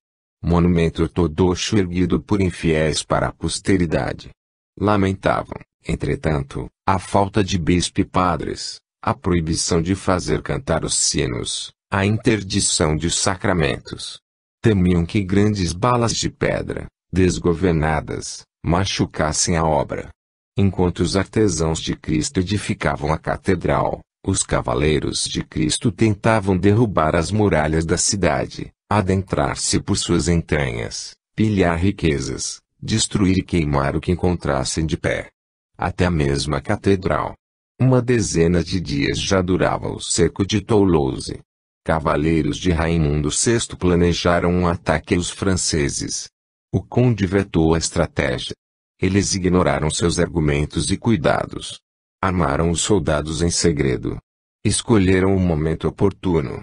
Monumento ortodoxo erguido por infiéis para a posteridade. Lamentavam, entretanto, a falta de bispo e padres, a proibição de fazer cantar os sinos, a interdição de sacramentos. Temiam que grandes balas de pedra, desgovernadas, machucassem a obra. Enquanto os artesãos de Cristo edificavam a catedral, os cavaleiros de Cristo tentavam derrubar as muralhas da cidade, adentrar-se por suas entranhas, pilhar riquezas, destruir e queimar o que encontrassem de pé. Até a mesma catedral. Uma dezena de dias já durava o cerco de Toulouse. Cavaleiros de Raimundo VI planejaram um ataque aos franceses. O conde vetou a estratégia. Eles ignoraram seus argumentos e cuidados. Armaram os soldados em segredo. Escolheram o momento oportuno.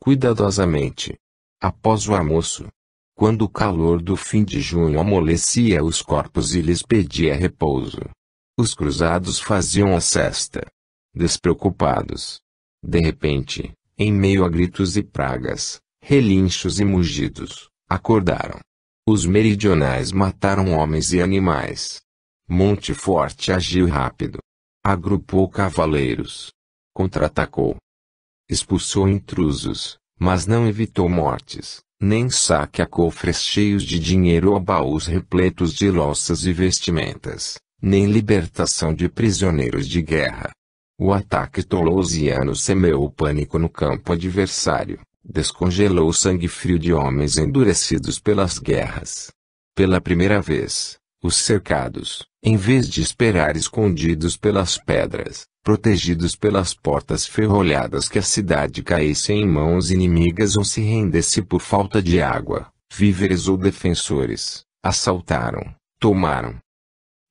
Cuidadosamente. Após o almoço. Quando o calor do fim de junho amolecia os corpos e lhes pedia repouso. Os cruzados faziam a sesta. Despreocupados. De repente, em meio a gritos e pragas, relinchos e mugidos, acordaram. Os meridionais mataram homens e animais. Montefort agiu rápido. Agrupou cavaleiros. Contra-atacou. Expulsou intrusos, mas não evitou mortes, nem saqueou cofres cheios de dinheiro ou baús repletos de louças e vestimentas, nem libertação de prisioneiros de guerra. O ataque toulousiano semeou pânico no campo adversário, descongelou o sangue frio de homens endurecidos pelas guerras. Pela primeira vez, os cercados, em vez de esperar escondidos pelas pedras, protegidos pelas portas ferrolhadas que a cidade caísse em mãos inimigas ou se rendesse por falta de água, víveres ou defensores, assaltaram, tomaram.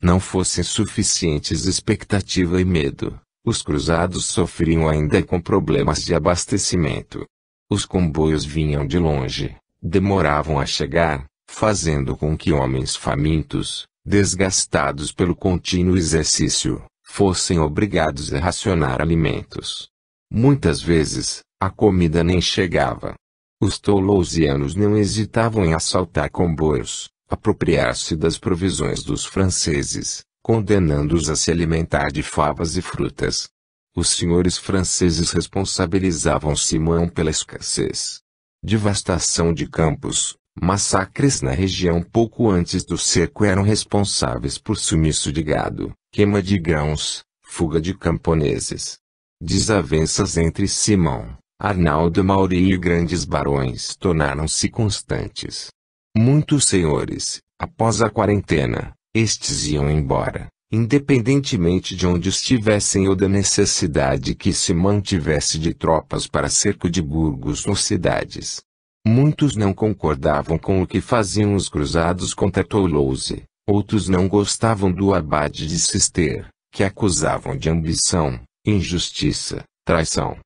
Não fossem suficientes expectativa e medo, os cruzados sofriam ainda com problemas de abastecimento. Os comboios vinham de longe, demoravam a chegar, fazendo com que homens famintos, desgastados pelo contínuo exercício, fossem obrigados a racionar alimentos. Muitas vezes, a comida nem chegava. Os toulousianos não hesitavam em assaltar comboios, apropriar-se das provisões dos franceses, condenando-os a se alimentar de favas e frutas. Os senhores franceses responsabilizavam Simão pela escassez. Devastação de campos, massacres na região pouco antes do cerco eram responsáveis por sumiço de gado, queima de grãos, fuga de camponeses. Desavenças entre Simão, Arnaldo Mauri e grandes barões tornaram-se constantes. Muitos senhores, após a quarentena, estes iam embora, independentemente de onde estivessem ou da necessidade que se mantivesse de tropas para cerco de burgos ou cidades. Muitos não concordavam com o que faziam os cruzados contra Toulouse, outros não gostavam do abade de Cister, que acusavam de ambição, injustiça, traição.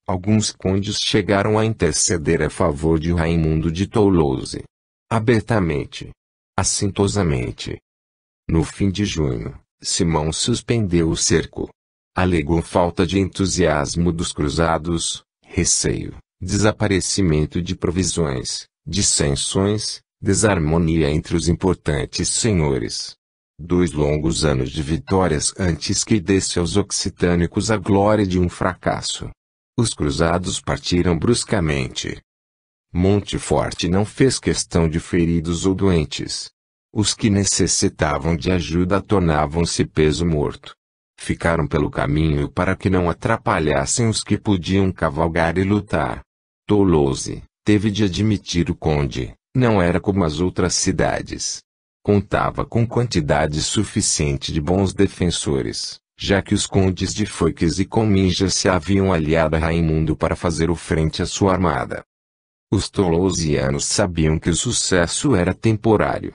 Alguns condes chegaram a interceder a favor de Raimundo de Toulouse. Abertamente. Assintosamente. No fim de junho, Simão suspendeu o cerco. Alegou falta de entusiasmo dos cruzados, receio, desaparecimento de provisões, dissensões, desarmonia entre os importantes senhores. 2 longos anos de vitórias antes que desse aos occitânicos a glória de um fracasso. Os cruzados partiram bruscamente. Montefort não fez questão de feridos ou doentes. Os que necessitavam de ajuda tornavam-se peso morto. Ficaram pelo caminho para que não atrapalhassem os que podiam cavalgar e lutar. Toulouse, teve de admitir o conde, não era como as outras cidades. Contava com quantidade suficiente de bons defensores, já que os condes de Foix e Comminges se haviam aliado a Raimundo para fazer frente à sua armada. Os toulousianos sabiam que o sucesso era temporário.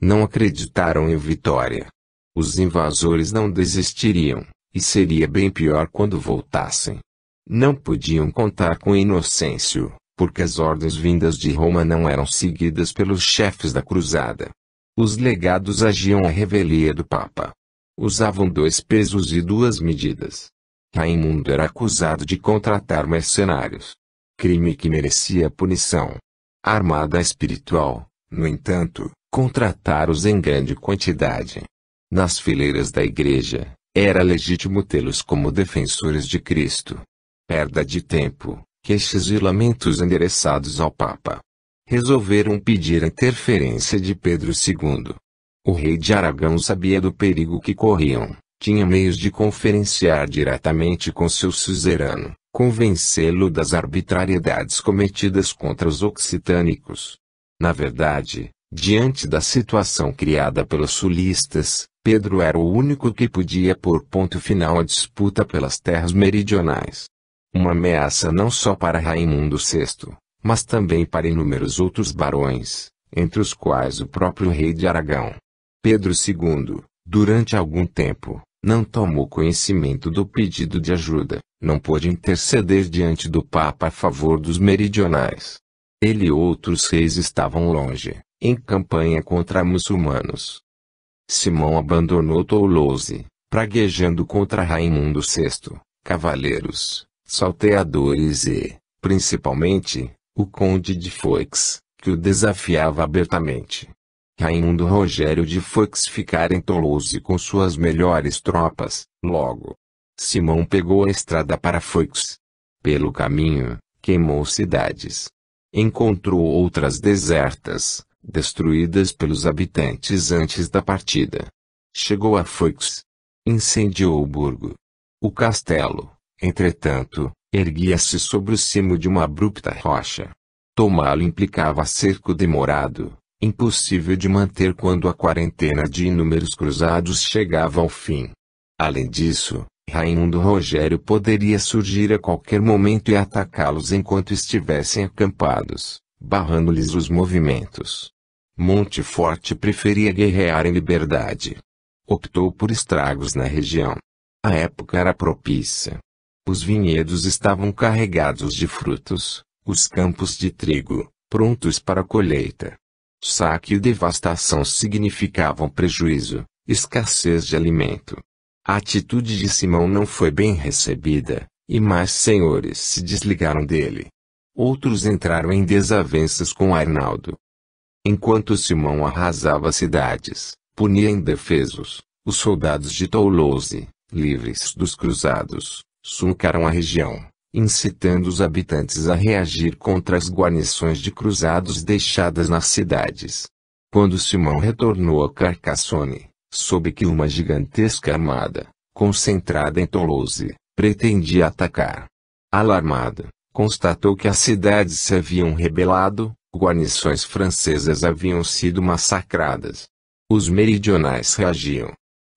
Não acreditaram em vitória. Os invasores não desistiriam, e seria bem pior quando voltassem. Não podiam contar com Inocêncio, porque as ordens vindas de Roma não eram seguidas pelos chefes da cruzada. Os legados agiam à revelia do Papa. Usavam 2 pesos e 2 medidas. Raimundo era acusado de contratar mercenários. Crime que merecia punição. A armada espiritual, no entanto, contratara-os em grande quantidade. Nas fileiras da igreja, era legítimo tê-los como defensores de Cristo. Perda de tempo, queixas e lamentos endereçados ao Papa. Resolveram pedir a interferência de Pedro II. O rei de Aragão sabia do perigo que corriam, tinha meios de conferenciar diretamente com seu suzerano, convencê-lo das arbitrariedades cometidas contra os occitânicos. Na verdade, diante da situação criada pelos sulistas, Pedro era o único que podia pôr ponto final à disputa pelas terras meridionais. Uma ameaça não só para Raimundo VI, mas também para inúmeros outros barões, entre os quais o próprio rei de Aragão. Pedro II, durante algum tempo, não tomou conhecimento do pedido de ajuda, não pôde interceder diante do Papa a favor dos meridionais. Ele e outros reis estavam longe, em campanha contra muçulmanos. Simão abandonou Toulouse, praguejando contra Raimundo VI, cavaleiros, salteadores e, principalmente, o conde de Foix, que o desafiava abertamente. Raimundo Rogério de Foix ficara em Toulouse com suas melhores tropas, logo. Simão pegou a estrada para Foix. Pelo caminho, queimou cidades. Encontrou outras desertas, destruídas pelos habitantes antes da partida. Chegou a Foix. Incendiou o burgo. O castelo, entretanto, erguia-se sobre o cimo de uma abrupta rocha. Tomá-lo implicava cerco demorado, impossível de manter quando a quarentena de inúmeros cruzados chegava ao fim. Além disso, Raimundo Rogério poderia surgir a qualquer momento e atacá-los enquanto estivessem acampados, barrando-lhes os movimentos. Monteforte preferia guerrear em liberdade. Optou por estragos na região. A época era propícia. Os vinhedos estavam carregados de frutos, os campos de trigo, prontos para a colheita. Saque e devastação significavam prejuízo, escassez de alimento. A atitude de Simão não foi bem recebida, e mais senhores se desligaram dele. Outros entraram em desavenças com Arnaldo. Enquanto Simão arrasava cidades, punia indefesos, os soldados de Toulouse, livres dos cruzados, sulcaram a região, incitando os habitantes a reagir contra as guarnições de cruzados deixadas nas cidades. Quando Simão retornou a Carcassonne, soube que uma gigantesca armada, concentrada em Toulouse, pretendia atacar. Alarmado, constatou que as cidades se haviam rebelado, guarnições francesas haviam sido massacradas. Os meridionais reagiam.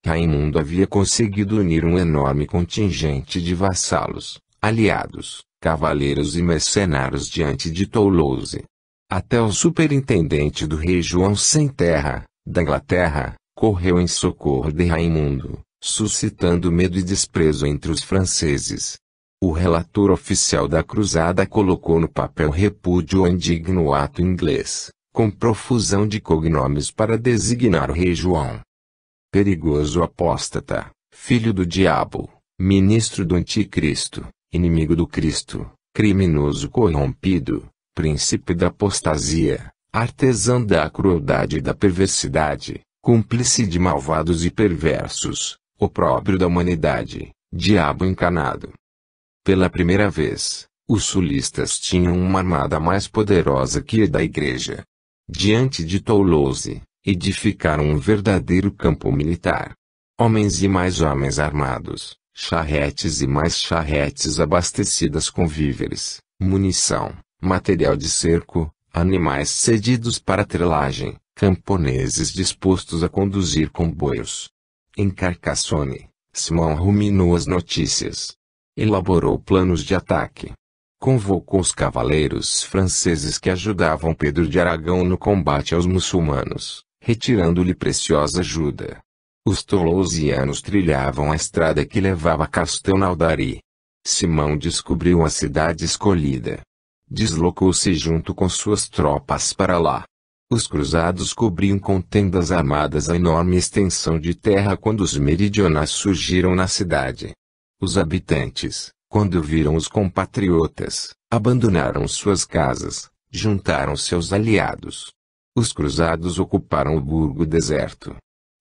Raimundo havia conseguido unir um enorme contingente de vassalos, aliados, cavaleiros e mercenários diante de Toulouse. Até o superintendente do rei João Sem Terra, da Inglaterra, correu em socorro de Raimundo, suscitando medo e desprezo entre os franceses. O relator oficial da cruzada colocou no papel repúdio ao indigno ato inglês, com profusão de cognomes para designar o rei João. Perigoso apóstata, filho do diabo, ministro do anticristo, inimigo do Cristo, criminoso corrompido, príncipe da apostasia, artesão da crueldade e da perversidade, cúmplice de malvados e perversos, opróbrio da humanidade, diabo encarnado. Pela primeira vez, os sulistas tinham uma armada mais poderosa que a da igreja. Diante de Toulouse, edificaram um verdadeiro campo militar. Homens e mais homens armados, charretes e mais charretes abastecidas com víveres, munição, material de cerco, animais cedidos para trelagem, camponeses dispostos a conduzir comboios. Em Carcassonne, Simão ruminou as notícias. Elaborou planos de ataque. Convocou os cavaleiros franceses que ajudavam Pedro de Aragão no combate aos muçulmanos, retirando-lhe preciosa ajuda. Os tolosianos trilhavam a estrada que levava a Castelnaudary. Simão descobriu a cidade escolhida. Deslocou-se junto com suas tropas para lá. Os cruzados cobriam com tendas armadas a enorme extensão de terra quando os meridionais surgiram na cidade. Os habitantes, quando viram os compatriotas, abandonaram suas casas, juntaram-se aos aliados. Os cruzados ocuparam o burgo deserto.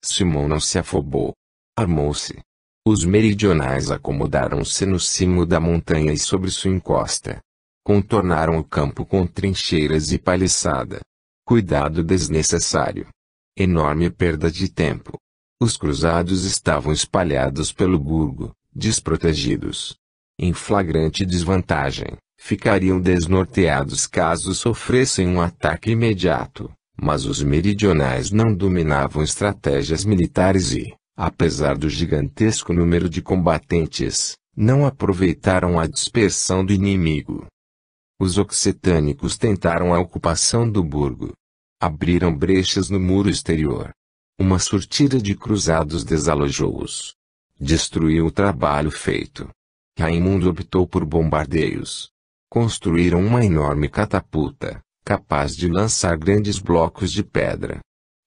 Simão não se afobou. Armou-se. Os meridionais acomodaram-se no cimo da montanha e sobre sua encosta. Contornaram o campo com trincheiras e paliçada. Cuidado desnecessário. Enorme perda de tempo. Os cruzados estavam espalhados pelo burgo, desprotegidos. Em flagrante desvantagem, ficariam desnorteados caso sofressem um ataque imediato. Mas os meridionais não dominavam estratégias militares e, apesar do gigantesco número de combatentes, não aproveitaram a dispersão do inimigo. Os occitânicos tentaram a ocupação do burgo. Abriram brechas no muro exterior. Uma surtida de cruzados desalojou-os. Destruiu o trabalho feito. Raimundo optou por bombardeios. Construíram uma enorme catapulta, capaz de lançar grandes blocos de pedra.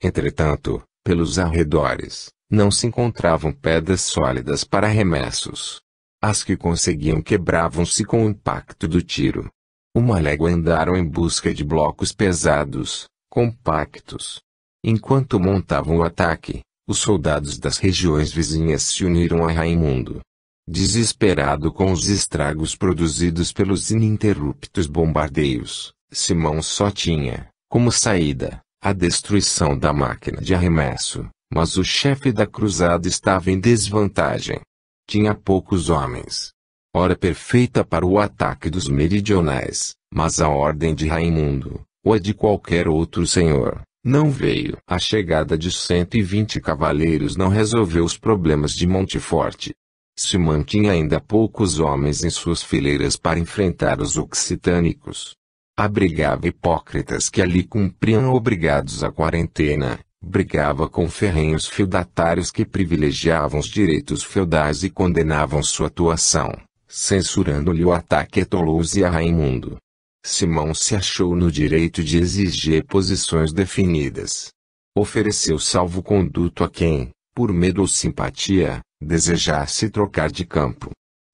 Entretanto, pelos arredores, não se encontravam pedras sólidas para arremessos. As que conseguiam quebravam-se com o impacto do tiro. Uma légua andaram em busca de blocos pesados, compactos. Enquanto montavam o ataque, os soldados das regiões vizinhas se uniram a Raimundo. Desesperado com os estragos produzidos pelos ininterruptos bombardeios, Simão só tinha, como saída, a destruição da máquina de arremesso, mas o chefe da cruzada estava em desvantagem. Tinha poucos homens. Hora perfeita para o ataque dos meridionais, mas a ordem de Raimundo, ou a de qualquer outro senhor, não veio. A chegada de 120 cavaleiros não resolveu os problemas de Monteforte. Simão tinha ainda poucos homens em suas fileiras para enfrentar os occitânicos. Abrigava hipócritas que ali cumpriam obrigados à quarentena, brigava com ferrenhos feudatários que privilegiavam os direitos feudais e condenavam sua atuação, censurando-lhe o ataque a Toulouse e a Raimundo. Simão se achou no direito de exigir posições definidas. Ofereceu salvo-conduto a quem, por medo ou simpatia, desejasse trocar de campo.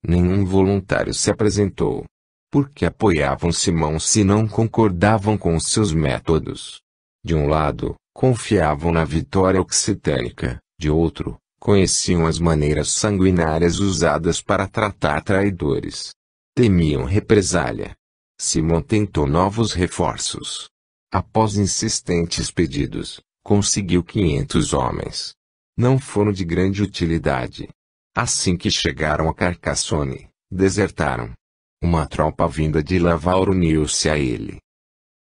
Nenhum voluntário se apresentou. Porque apoiavam Simão se não concordavam com os seus métodos. De um lado, confiavam na vitória occitânica, de outro, conheciam as maneiras sanguinárias usadas para tratar traidores. Temiam represália. Simão tentou novos reforços. Após insistentes pedidos, conseguiu 500 homens. Não foram de grande utilidade. Assim que chegaram a Carcassonne, desertaram. Uma tropa vinda de Laval uniu-se a ele.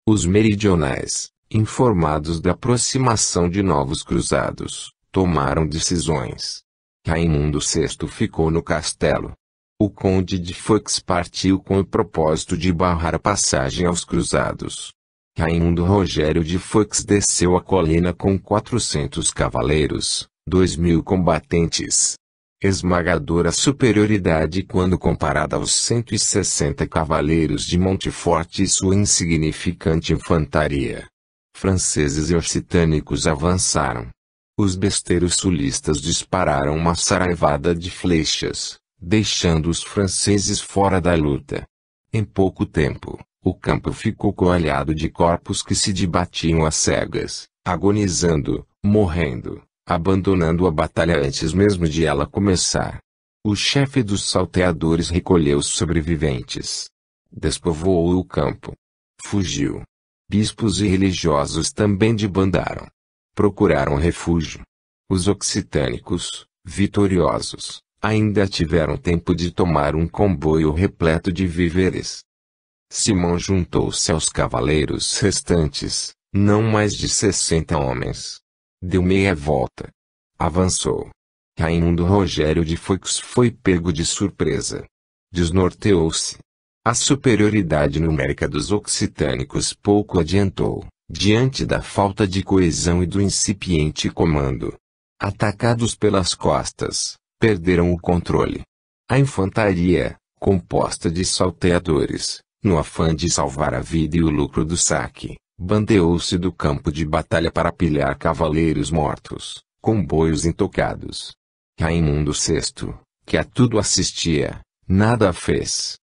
Os meridionais, informados da aproximação de novos cruzados, tomaram decisões. Raimundo VI ficou no castelo. O conde de Foix partiu com o propósito de barrar a passagem aos cruzados. Raimundo Rogério de Foix desceu a colina com 400 cavaleiros, 2.000 combatentes. Esmagadora superioridade quando comparada aos 160 cavaleiros de Monteforte e sua insignificante infantaria. Franceses e occitânicos avançaram. Os besteiros sulistas dispararam uma saraivada de flechas, deixando os franceses fora da luta. Em pouco tempo, o campo ficou coalhado de corpos que se debatiam às cegas, agonizando, morrendo, abandonando a batalha antes mesmo de ela começar. O chefe dos salteadores recolheu os sobreviventes. Despovoou o campo. Fugiu. Bispos e religiosos também debandaram. Procuraram refúgio. Os occitânicos, vitoriosos, ainda tiveram tempo de tomar um comboio repleto de víveres. Simão juntou-se aos cavaleiros restantes, Não mais de 60 homens. Deu meia volta. Avançou. Raimundo Rogério de Foix foi pego de surpresa. Desnorteou-se. A superioridade numérica dos occitânicos pouco adiantou, diante da falta de coesão e do incipiente comando. Atacados pelas costas, perderam o controle. A infantaria, composta de salteadores, no afã de salvar a vida e o lucro do saque, bandeou-se do campo de batalha para pilhar cavaleiros mortos, comboios intocados. Raimundo VI, que a tudo assistia, nada fez.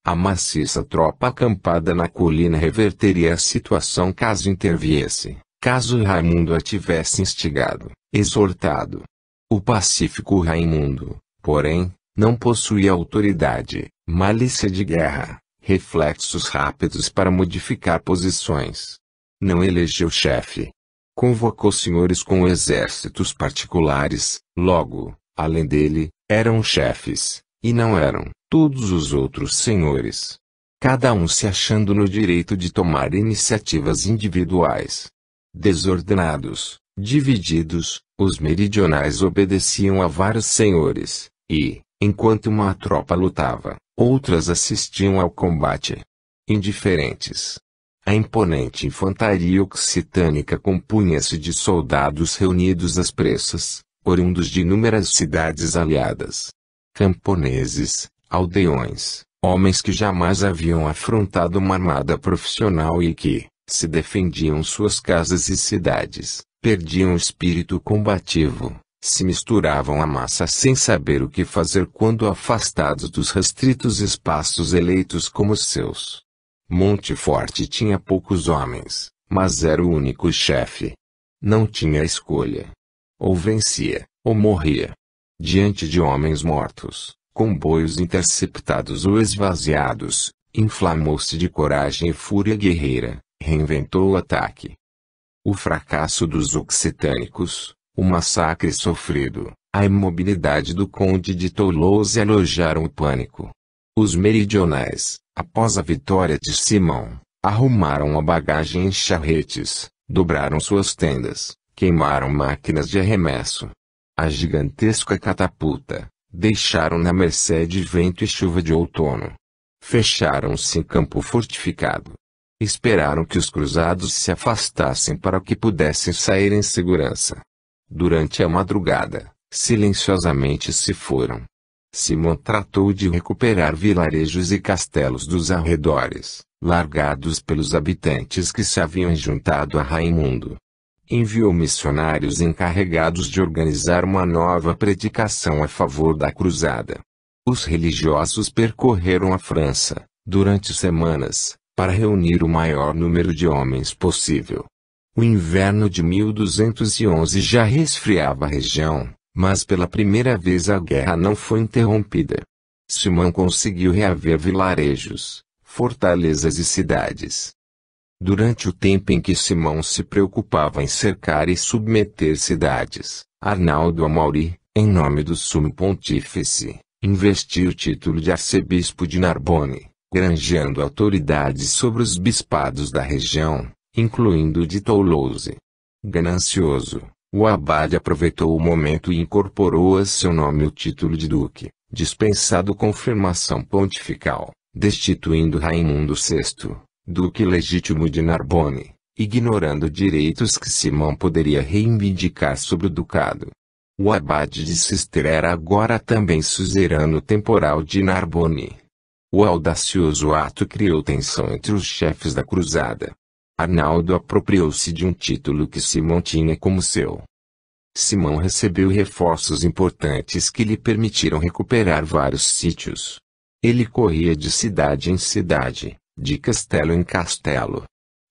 A maciça tropa acampada na colina reverteria a situação caso interviesse, caso Raimundo a tivesse instigado, exortado. O pacífico Raimundo, porém, não possuía autoridade, malícia de guerra, reflexos rápidos para modificar posições. Não elegeu chefe. Convocou senhores com exércitos particulares, logo, além dele, eram chefes, e não eram todos os outros senhores. Cada um se achando no direito de tomar iniciativas individuais. Desordenados, divididos, os meridionais obedeciam a vários senhores, e, enquanto uma tropa lutava, outras assistiam ao combate. Indiferentes. A imponente infantaria occitânica compunha-se de soldados reunidos às pressas, oriundos de inúmeras cidades aliadas. Camponeses, aldeões, homens que jamais haviam afrontado uma armada profissional e que, se defendiam suas casas e cidades, perdiam o espírito combativo, se misturavam à massa sem saber o que fazer quando afastados dos restritos espaços eleitos como seus. Monteforte tinha poucos homens, mas era o único chefe. Não tinha escolha. Ou vencia, ou morria. Diante de homens mortos, comboios interceptados ou esvaziados, inflamou-se de coragem e fúria guerreira, reinventou o ataque. O fracasso dos occitânicos, o massacre sofrido, a imobilidade do conde de Toulouse alojaram o pânico. Os meridionais, após a vitória de Simão, arrumaram a bagagem em charretes, dobraram suas tendas, queimaram máquinas de arremesso. A gigantesca catapulta, deixaram na mercê de vento e chuva de outono. Fecharam-se em campo fortificado. Esperaram que os cruzados se afastassem para que pudessem sair em segurança. Durante a madrugada, silenciosamente se foram. Simão tratou de recuperar vilarejos e castelos dos arredores, largados pelos habitantes que se haviam juntado a Raimundo. Enviou missionários encarregados de organizar uma nova predicação a favor da cruzada. Os religiosos percorreram a França, durante semanas, para reunir o maior número de homens possível. O inverno de 1211 já resfriava a região, mas pela primeira vez a guerra não foi interrompida. Simão conseguiu reaver vilarejos, fortalezas e cidades. Durante o tempo em que Simão se preocupava em cercar e submeter cidades, Arnaldo Amaury, em nome do sumo pontífice, investiu o título de arcebispo de Narbonne, granjeando autoridade sobre os bispados da região, incluindo o de Toulouse. Ganancioso, o abade aproveitou o momento e incorporou a seu nome o título de duque, dispensado confirmação pontifical, destituindo Raimundo VI, duque legítimo de Narbonne, ignorando direitos que Simão poderia reivindicar sobre o ducado. O abade de Cister era agora também suzerano temporal de Narbonne. O audacioso ato criou tensão entre os chefes da cruzada. Arnaldo apropriou-se de um título que Simão tinha como seu. Simão recebeu reforços importantes que lhe permitiram recuperar vários sítios. Ele corria de cidade em cidade, de castelo em castelo.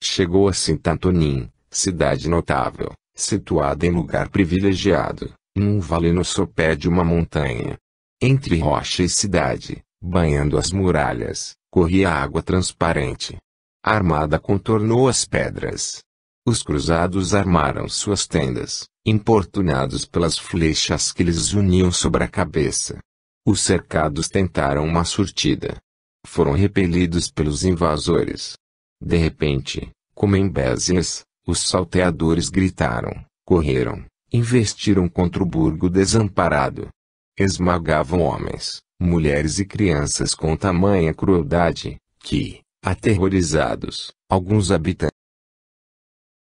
Chegou a Saint-Antonin, cidade notável, situada em lugar privilegiado, em um vale no sopé de uma montanha. Entre rocha e cidade, banhando as muralhas, corria água transparente. A armada contornou as pedras. Os cruzados armaram suas tendas, importunados pelas flechas que lhes uniam sobre a cabeça. Os cercados tentaram uma surtida. Foram repelidos pelos invasores. De repente, como em Bézias, Os salteadores gritaram, correram, investiram contra o burgo desamparado. Esmagavam homens, mulheres e crianças com tamanha crueldade, que, aterrorizados, alguns habitantes